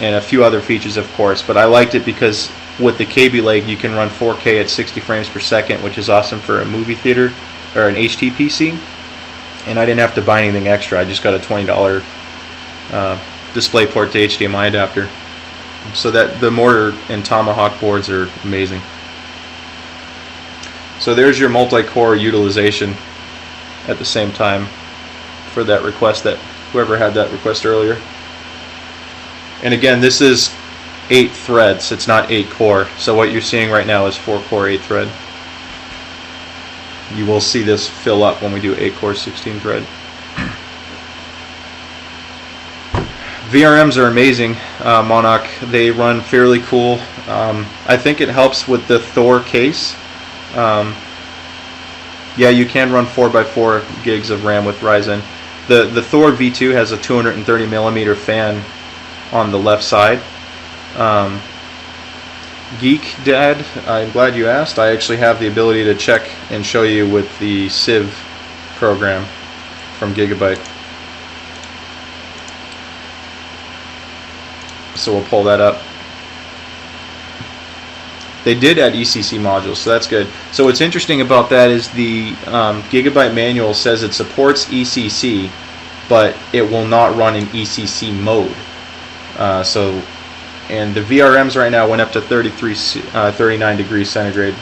and a few other features, of course. But I liked it because with the Kaby Lake, you can run 4K at 60 frames per second, which is awesome for a movie theater or an HT-PC. And I didn't have to buy anything extra. I just got a $20 DisplayPort to HDMI adapter. So that the Mortar and Tomahawk boards are amazing. So there's your multi-core utilization at the same time for that request, that whoever had that request earlier. And again, this is 8 threads, it's not 8 core. So what you're seeing right now is 4 core 8 thread. You will see this fill up when we do 8 core 16 thread. VRMs are amazing, Monarch. They run fairly cool. I think it helps with the Thor case. Yeah, you can run 4x4 gigs of RAM with Ryzen. The Thor V2 has a 230 millimeter fan on the left side. Geek Dad, I'm glad you asked. I actually have the ability to check and show you with the Civ program from Gigabyte. So we'll pull that up. They did add ECC modules, so that's good. So what's interesting about that is the Gigabyte manual says it supports ECC, but it will not run in ECC mode. And the VRMs right now went up to 39 degrees centigrade.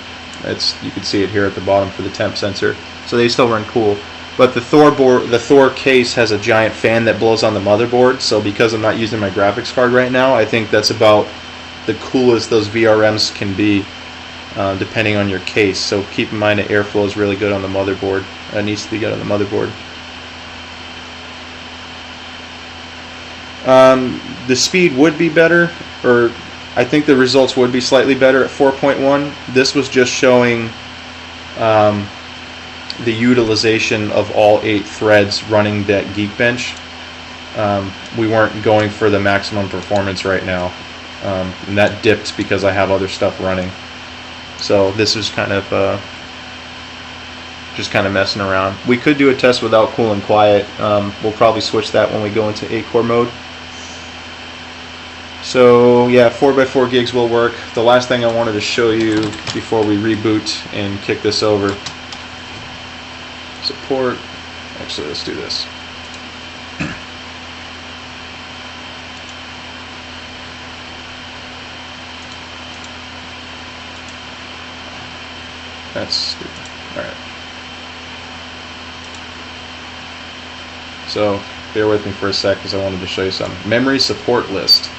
You can see it here at the bottom for the temp sensor. So they still run cool. But the Thor case has a giant fan that blows on the motherboard. So because I'm not using my graphics card right now, I think that's about the coolest those VRMs can be, depending on your case. So keep in mind that airflow is really good on the motherboard. It needs to be good on the motherboard. The speed would be better, or I think the results would be slightly better at 4.1. This was just showing the utilization of all 8 threads running that Geekbench. We weren't going for the maximum performance right now, and that dipped because I have other stuff running. So this is kind of just kind of messing around. We could do a test without cool and quiet. We'll probably switch that when we go into 8-core mode. So yeah, 4x4 gigs will work. The last thing I wanted to show you before we reboot and kick this over. Support. Actually, let's do this. That's stupid. Alright. So, bear with me for a sec because I wanted to show you something. Memory support list.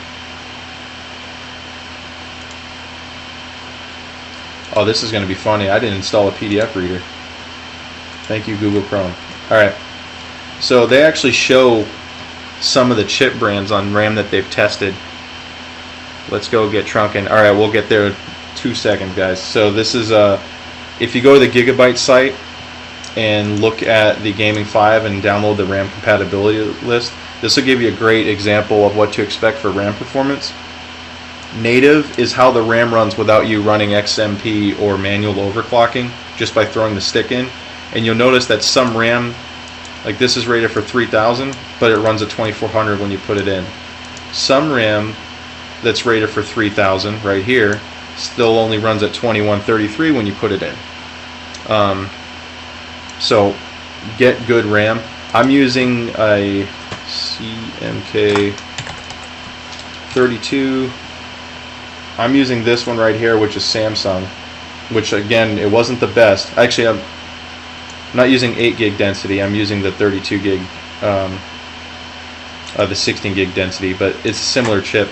Oh, this is going to be funny. I didn't install a PDF reader. Thank you, Google Chrome. Alright. So, they actually show some of the chip brands on RAM that they've tested. Let's go get Trunkin. Alright, we'll get there in 2 seconds, guys. So, this is if you go to the Gigabyte site and look at the Gaming 5 and download the RAM compatibility list, this will give you a great example of what to expect for RAM performance. Native is how the RAM runs without you running XMP or manual overclocking, just by throwing the stick in. And you'll notice that some RAM, like this is rated for 3000, but it runs at 2400 when you put it in. Some RAM that's rated for 3000 right here still only runs at 2133 when you put it in. So get good RAM. I'm using a CMK 32. I'm using this one right here, which is Samsung, which again, it wasn't the best. Actually, I'm not using 8 gig density. I'm using the 32 gig, the 16 gig density, but it's a similar chip.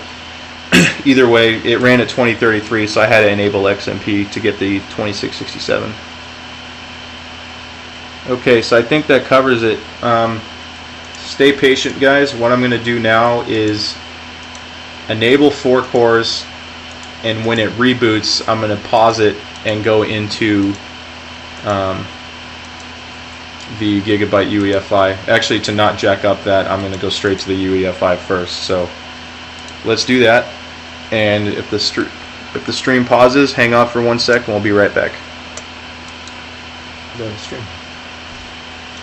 Either way, it ran at 2033, so I had to enable XMP to get the 2667. Okay, so I think that covers it. Stay patient, guys. What I'm going to do now is enable 4 cores, and when it reboots, I'm going to pause it and go into the Gigabyte UEFi. Actually, to not jack up that, I'm going to go straight to the UEFi first. So let's do that. And if the stream pauses, hang on for 1 second. We'll be right back.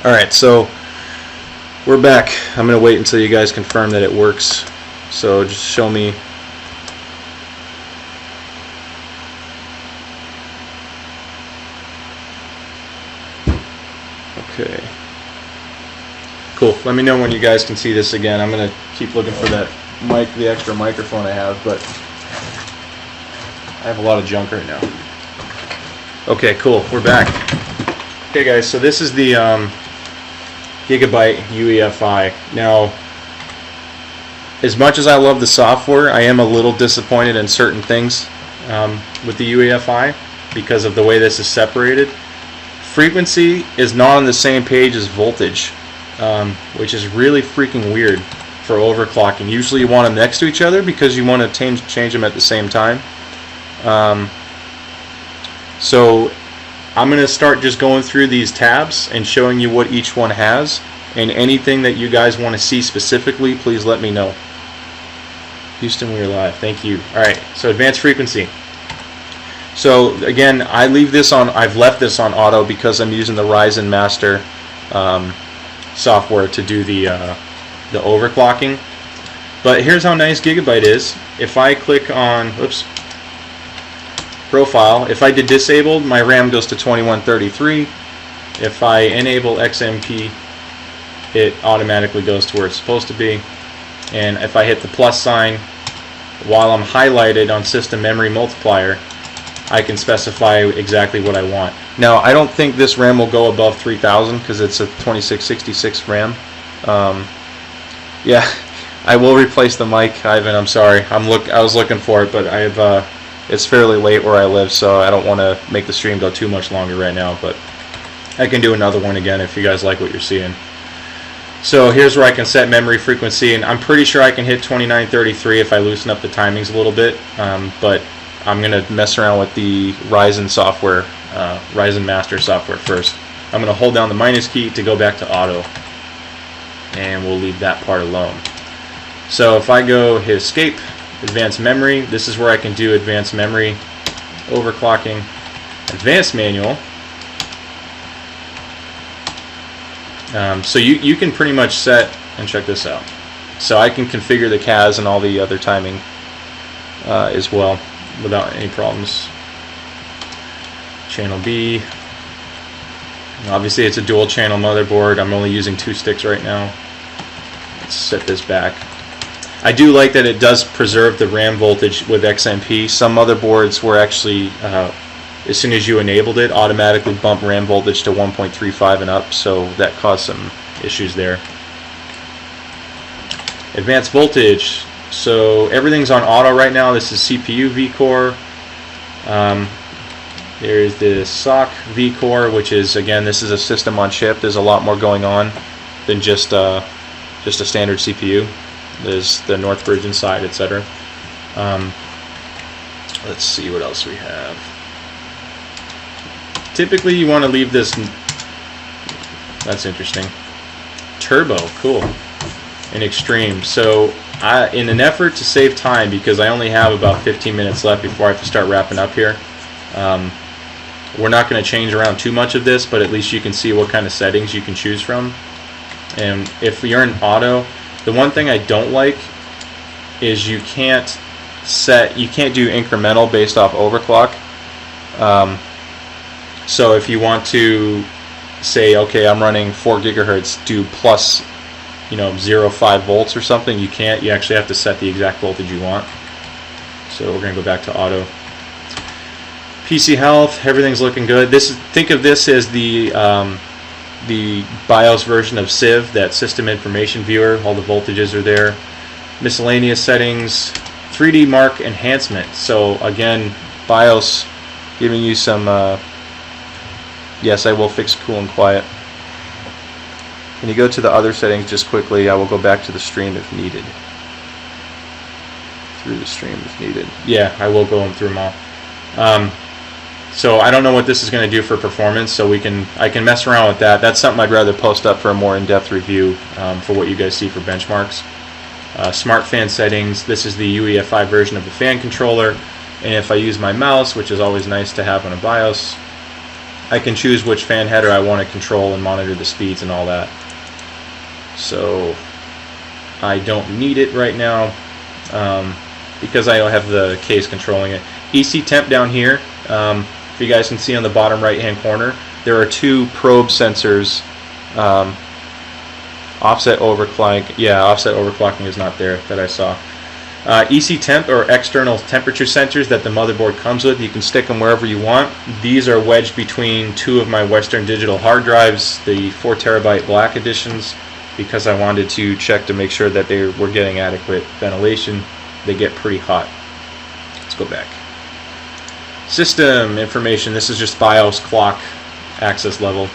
Alright, so we're back. I'm going to wait until you guys confirm that it works. So just show me. Okay. Cool. Let me know when you guys can see this again. I'm going to keep looking for that the extra microphone I have, but I have a lot of junk right now. Okay, cool. We're back. Okay, guys. So this is the Gigabyte UEFi. Now, as much as I love the software, I am a little disappointed in certain things with the UEFi because of the way this is separated. Frequency is not on the same page as voltage, which is really freaking weird for overclocking. Usually you want them next to each other because you want to change them at the same time. So I'm going to start just going through these tabs and showing you what each one has, and anything that you guys want to see specifically, please let me know. Houston, we are live. Thank you. Alright, so advanced frequency. So again, I've left this on auto because I'm using the Ryzen Master software to do the overclocking. But here's how nice Gigabyte is. If I click on, profile, if I did disabled, my RAM goes to 2133. If I enable XMP, it automatically goes to where it's supposed to be. And if I hit the plus sign while I'm highlighted on system memory multiplier, I can specify exactly what I want. Now, I don't think this RAM will go above 3000 because it's a 2666 RAM. Yeah, I will replace the mic, Ivan. I'm sorry. I was looking for it, but it's fairly late where I live, so I don't want to make the stream go too much longer right now. But I can do another one again if you guys like what you're seeing. So here's where I can set memory frequency, and I'm pretty sure I can hit 2933 if I loosen up the timings a little bit, but I'm going to mess around with the Ryzen software, Ryzen Master software first. I'm going to hold down the minus key to go back to auto, and we'll leave that part alone. So if I go hit escape, advanced memory, this is where I can do advanced memory, overclocking, advanced manual. So you can pretty much set, and check this out. So I can configure the CAS and all the other timing as well without any problems. Channel B. Obviously it's a dual channel motherboard. I'm only using 2 sticks right now. Let's set this back. I do like that it does preserve the RAM voltage with XMP. Some motherboards were actually, as soon as you enabled it, automatically bump RAM voltage to 1.35 and up, so that caused some issues there. Advanced voltage. So everything's on auto right now. This is CPU vCore. There's the SOC vCore, which is, again, this is a system on chip. There's a lot more going on than just a standard CPU. There's the Northbridge inside, etc. Let's see what else we have. Typically you want to leave this, that's interesting, turbo, cool, and extreme. So in an effort to save time, because I only have about 15 minutes left before I have to start wrapping up here, we're not going to change around too much of this, but at least you can see what kind of settings you can choose from. And if you're in auto, the one thing I don't like is you can't do incremental based off overclock. So if you want to say, okay, I'm running 4 gigahertz, do plus, 0.5 volts or something, you can't. You actually have to set the exact voltage you want. So we're going to go back to auto. PC health, everything's looking good. Think of this as the BIOS version of Civ, that system information viewer. All the voltages are there. Miscellaneous settings, 3D mark enhancement. So again, BIOS giving you some. Yes, I will fix cool and quiet. When you go to the other settings, just quickly, I will go back to the stream if needed. Through the stream if needed. Yeah, I will go through them all. So I don't know what this is going to do for performance, so I can mess around with that. That's something I'd rather post up for a more in-depth review for what you guys see for benchmarks. Smart fan settings. This is the UEFi version of the fan controller, and if I use my mouse, which is always nice to have on a BIOS, I can choose which fan header I want to control and monitor the speeds and all that. So I don't need it right now because I have the case controlling it. EC temp down here. If you guys can see on the bottom right hand corner, there are 2 probe sensors Offset overclocking, yeah, offset overclocking is not there that I saw. EC temp or external temperature sensors that the motherboard comes with, you can stick them wherever you want. These are wedged between two of my Western Digital hard drives, the 4TB black editions, because I wanted to check to make sure that they were getting adequate ventilation. They get pretty hot. Let's go back. System information, this is just BIOS clock access level.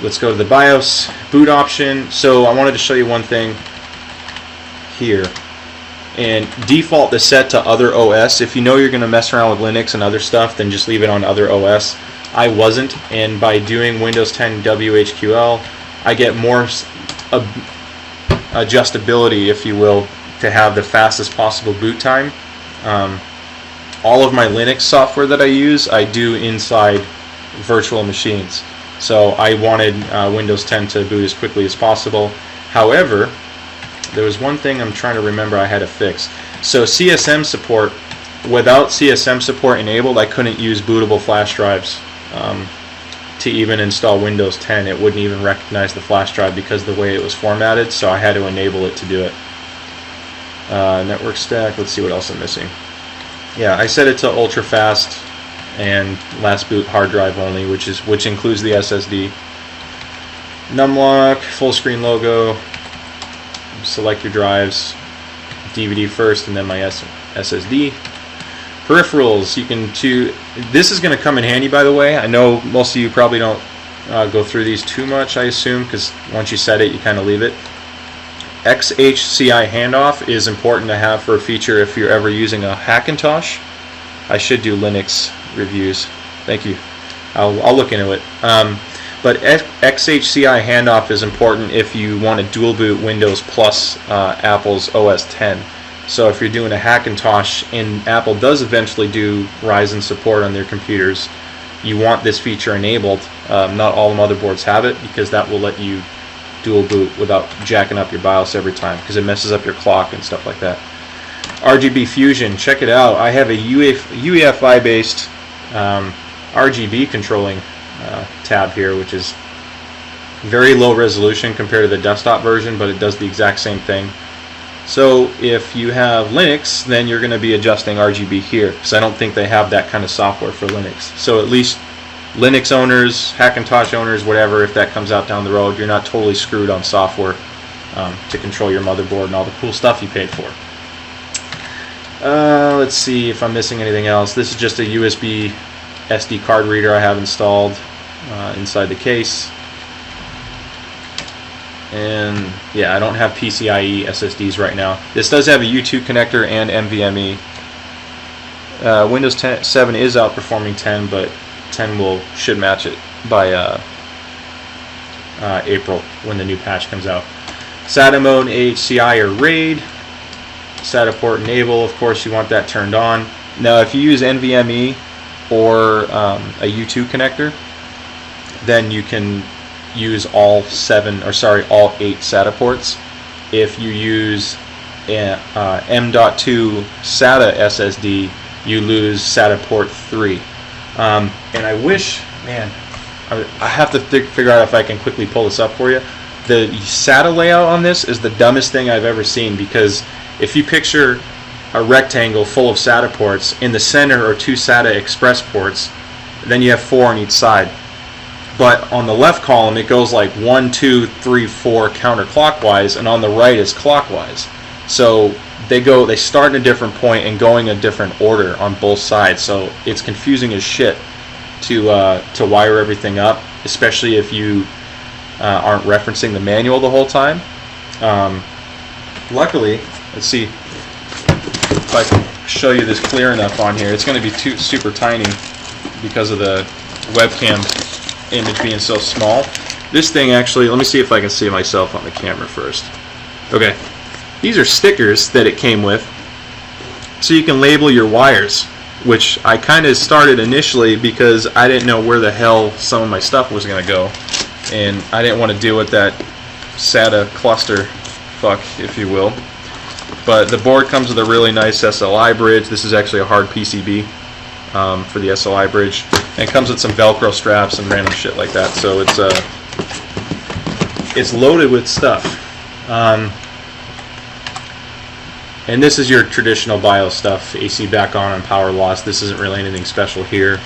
Let's go to the BIOS boot option. So I wanted to show you one thing here. And default is set to other OS. If you know you're going to mess around with Linux and other stuff, then just leave it on other OS. I wasn't, and by doing Windows 10 WHQL, I get more adjustability, if you will, to have the fastest possible boot time. All of my Linux software that I use, I do inside virtual machines. So I wanted Windows 10 to boot as quickly as possible. However, there was one thing I'm trying to remember I had to fix. So CSM support, without CSM support enabled, I couldn't use bootable flash drives to even install Windows 10. It wouldn't even recognize the flash drive because of the way it was formatted, so I had to enable it to do it. Network stack, let's see what else I'm missing. Yeah, I set it to ultra fast and last boot hard drive only, which includes the SSD. Numlock, full screen logo. Select your drives, DVD first, and then my SSD. Peripherals, you can choose. This is going to come in handy, by the way. I know most of you probably don't go through these too much, I assume, because once you set it, you kind of leave it. XHCI handoff is important to have for a feature if you're ever using a Hackintosh. I should do Linux reviews. Thank you. I'll look into it. But XHCI handoff is important if you want to dual boot Windows plus Apple's OS 10. So if you're doing a Hackintosh, and Apple does eventually do Ryzen support on their computers, you want this feature enabled. Not all motherboards have it, because that will let you dual boot without jacking up your BIOS every time, because it messes up your clock and stuff like that. RGB Fusion, check it out. I have a UEFi based RGB controlling tab here, which is very low resolution compared to the desktop version, but it does the exact same thing. So if you have Linux, then you're going to be adjusting RGB here, because I don't think they have that kind of software for Linux. So at least Linux owners, Hackintosh owners, whatever, if that comes out down the road, you're not totally screwed on software to control your motherboard and all the cool stuff you paid for. Let's see if I'm missing anything else. This is just a USB SD card reader I have installed inside the case. And yeah, I don't have PCIe SSDs right now. This does have a U2 connector and NVMe. Windows 7 is outperforming 10, but 10 should match it by April when the new patch comes out. SATA mode, AHCI or RAID. SATA port enable, of course you want that turned on. Now if you use NVMe or a U2 connector, then you can use all 8 SATA ports. If you use M.2 SATA SSD, you lose SATA port 3. And I wish, man, I have to figure out if I can quickly pull this up for you. The SATA layout on this is the dumbest thing I've ever seen, because if you picture a rectangle full of SATA ports, in the center are 2 SATA express ports, then you have 4 on each side. But on the left column it goes like 1, 2, 3, 4 counterclockwise, and on the right is clockwise. So they start in a different point and going a different order on both sides. So it's confusing as shit to wire everything up, especially if you aren't referencing the manual the whole time. Luckily, let's see if I can show you this clear enough on here. It's going to be super tiny because of the webcam image being so small. This thing actually, let me see if I can see myself on the camera first. Okay, these are stickers that it came with, so you can label your wires, which I kind of started initially because I didn't know where the hell some of my stuff was going to go, and I didn't want to deal with that SATA cluster fuck, if you will. But the board comes with a really nice SLI bridge. This is actually a hard PCB for the SLI bridge, and it comes with some Velcro straps and random shit like that. So it's it's loaded with stuff. And this is your traditional BIOS stuff, AC back on power loss. This isn't really anything special here.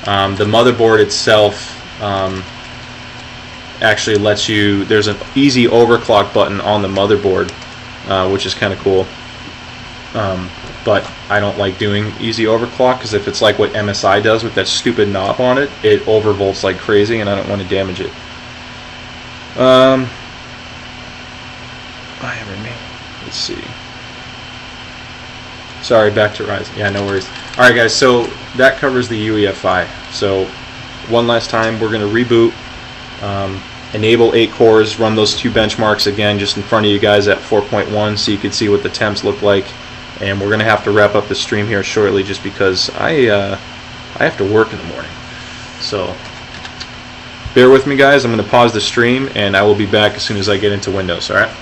The motherboard itself actually lets you, there's an easy overclock button on the motherboard, which is kind of cool. But I don't like doing easy overclock, because if it's like what MSI does with that stupid knob on it, it overvolts like crazy, and I don't want to damage it. Let's see. Sorry, back to Ryzen. Yeah, no worries. Alright guys, so that covers the UEFi. So one last time, we're going to reboot, enable 8 cores, run those 2 benchmarks again just in front of you guys at 4.1 so you can see what the temps look like. And we're going to have to wrap up the stream here shortly just because I have to work in the morning. So bear with me guys, I'm going to pause the stream and I will be back as soon as I get into Windows, alright?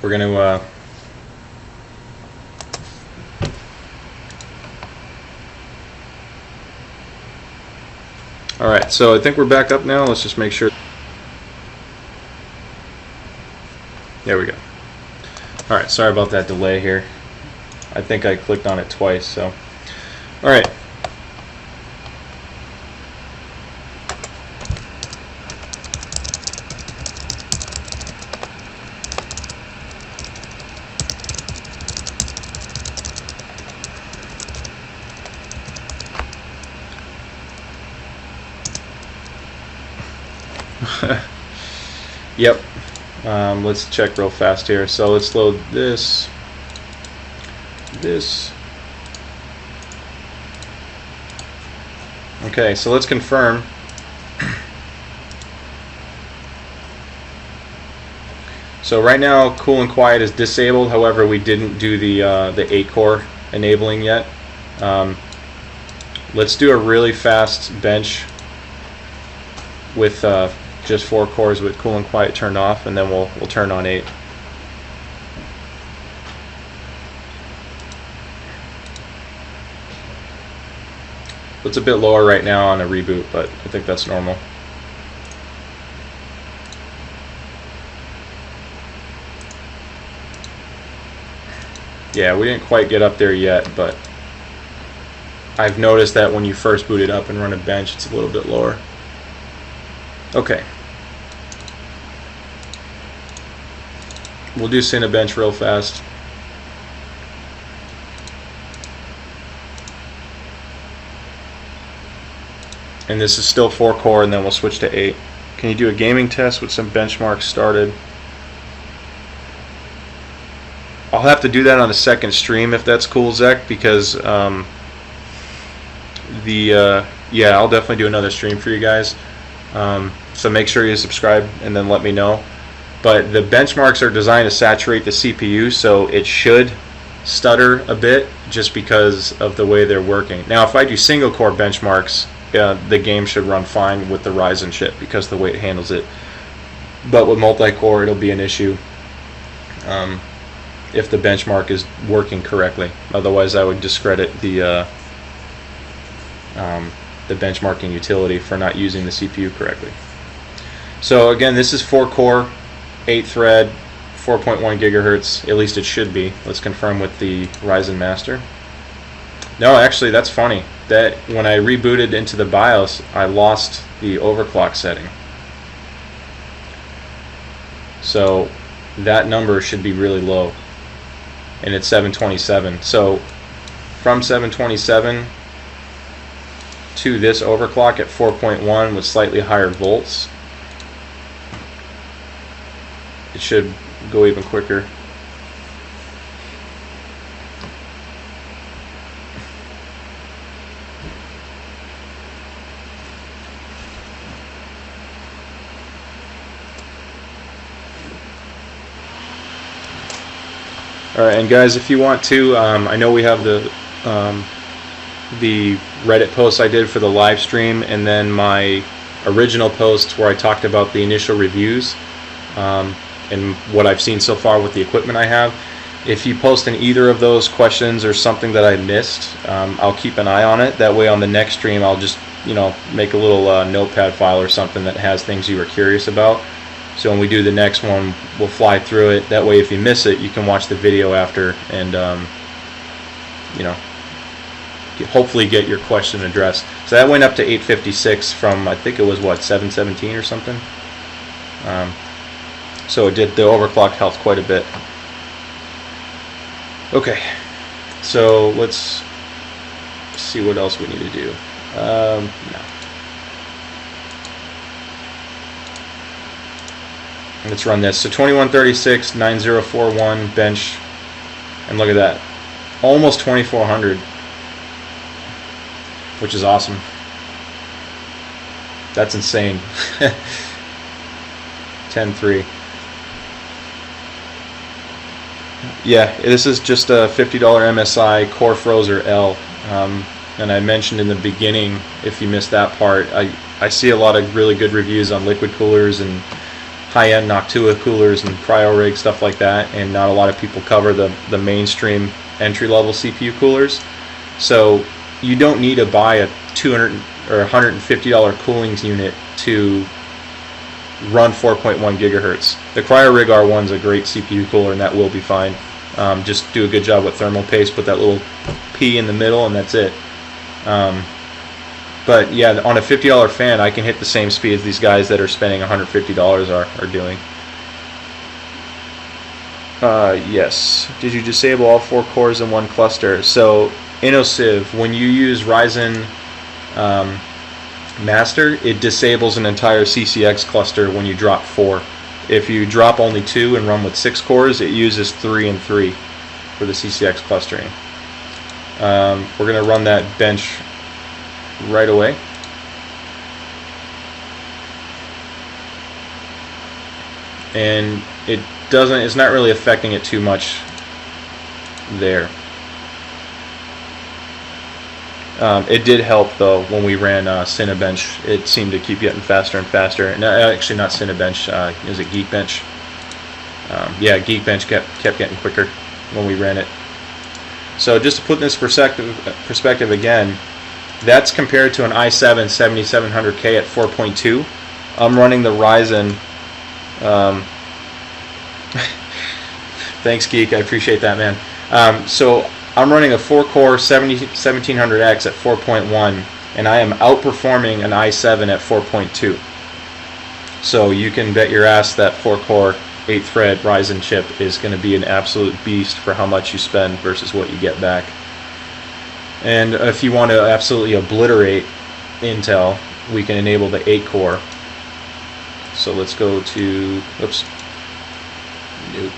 We're going to alright, so I think we're back up now. Let's just make sure. There we go. Alright, sorry about that delay here. I think I clicked on it twice, so. Alright. Yep. Let's check real fast here. So let's load this. Okay, so let's confirm. So right now, cool and quiet is disabled. However, we didn't do the 8-core enabling yet. Let's do a really fast bench with just 4 cores with cool and quiet turned off, and then we'll turn on 8. It's a bit lower right now on a reboot, but I think that's normal. Yeah, we didn't quite get up there yet, but I've noticed that when you first boot it up and run a bench, it's a little bit lower. Okay. We'll do Cinebench real fast. And this is still 4-core, and then we'll switch to 8. Can you do a gaming test with some benchmarks started? I'll have to do that on a second stream if that's cool, Zach, because yeah, I'll definitely do another stream for you guys. So make sure you subscribe and then let me know. But the benchmarks are designed to saturate the CPU, so it should stutter a bit just because of the way they're working. Now, if I do single core benchmarks, the game should run fine with the Ryzen chip because the way it handles it. But with multi-core, it'll be an issue if the benchmark is working correctly. Otherwise, I would discredit the benchmarking utility for not using the CPU correctly. So again, this is 4-core, 8-thread, 4.1 gigahertz. At least it should be. Let's confirm with the Ryzen Master. No, actually, that's funny. That when I rebooted into the BIOS, I lost the overclock setting. So that number should be really low, and it's 727. So from 727 to this overclock at 4.1 with slightly higher volts, it should go even quicker. Alright, and guys, if you want to, I know we have the Reddit post I did for the live stream, and then my original post where I talked about the initial reviews and what I've seen so far with the equipment I have. If you post in either of those questions or something that I missed, I'll keep an eye on it. That way on the next stream I'll just, make a little notepad file or something that has things you were curious about. So when we do the next one, we'll fly through it. That way if you miss it, you can watch the video after and, hopefully get your question addressed. So that went up to 856 from, I think it was, 717 or something? So it did, the overclock helped quite a bit. Okay, so let's see what else we need to do. No. Let's run this. So 2136, 9041 bench, and look at that, almost 2400, which is awesome. That's insane. 10.3. Yeah, this is just a $50 MSI Core Frozer L, and I mentioned in the beginning, if you missed that part, I see a lot of really good reviews on liquid coolers and high-end Noctua coolers and cryo rig, stuff like that, and not a lot of people cover the mainstream entry-level CPU coolers. So you don't need to buy a $200 or $150 cooling unit to run 4.1 gigahertz. The CryoRig R1 is a great CPU cooler, and that will be fine. Just do a good job with thermal paste, put that little P in the middle, and that's it. But yeah, on a $50 fan, I can hit the same speed as these guys that are spending $150 are doing. Yes. Did you disable all 4 cores in one cluster? So InnoSieve, when you use Ryzen Master, it disables an entire CCX cluster when you drop 4. If you drop only 2 and run with 6 cores, it uses 3 and 3 for the CCX clustering. We're going to run that bench right away. And it's not really affecting it too much there. It did help though when we ran Cinebench. It seemed to keep getting faster and faster. And actually, not Cinebench. Is it Geekbench? Yeah, Geekbench kept getting quicker when we ran it. So just to put this perspective again, that's compared to an i7 7700K at 4.2. I'm running the Ryzen. Thanks, Geek. I appreciate that, man. So I'm running a 4-core 1700X at 4.1, and I am outperforming an i7 at 4.2. So you can bet your ass that 4-core 8-thread Ryzen chip is going to be an absolute beast for how much you spend versus what you get back. And if you want to absolutely obliterate Intel, we can enable the 8-core. So let's go to, oops, nope.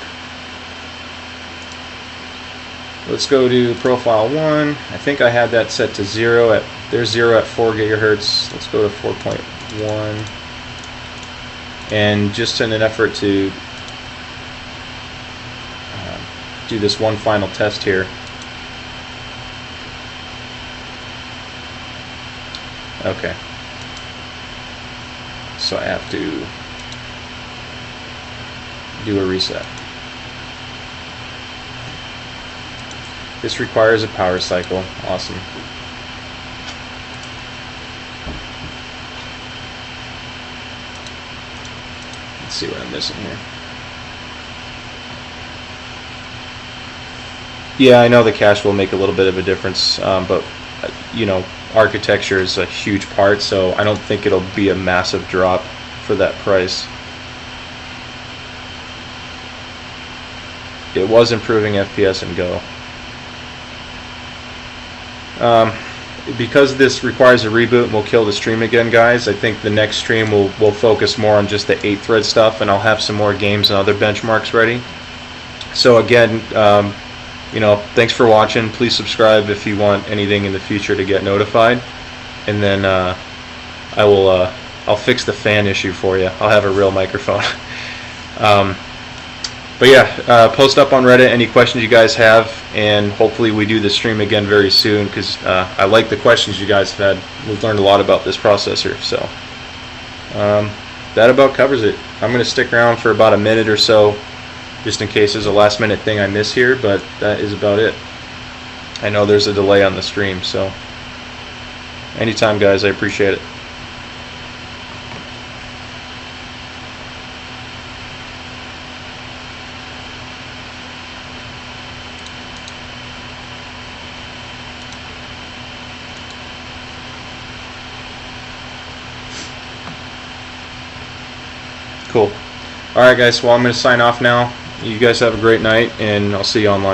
Let's go to profile 1. I think I had that set to 0 there's 0 at 4 gigahertz. Let's go to 4.1. And just in an effort to do this one final test here. Okay. So I have to do a reset. This requires a power cycle. Awesome. Let's see what I'm missing here. Yeah, I know the cache will make a little bit of a difference, but architecture is a huge part, so I don't think it'll be a massive drop for that price. It was improving FPS and Go. Because this requires a reboot and we'll kill the stream again, guys, I think the next stream we'll focus more on just the 8-thread stuff, and I'll have some more games and other benchmarks ready. So again, thanks for watching. Please subscribe if you want anything in the future to get notified, and then I'll fix the fan issue for you. I'll have a real microphone. But yeah, post up on Reddit any questions you guys have, and hopefully we do the stream again very soon, because I like the questions you guys have had. We've learned a lot about this processor, so that about covers it. I'm going to stick around for about a minute or so just in case there's a last minute thing I miss here, but that is about it. I know there's a delay on the stream, so anytime, guys, I appreciate it. Cool. Alright guys, well I'm going to sign off now. You guys have a great night, and I'll see you online.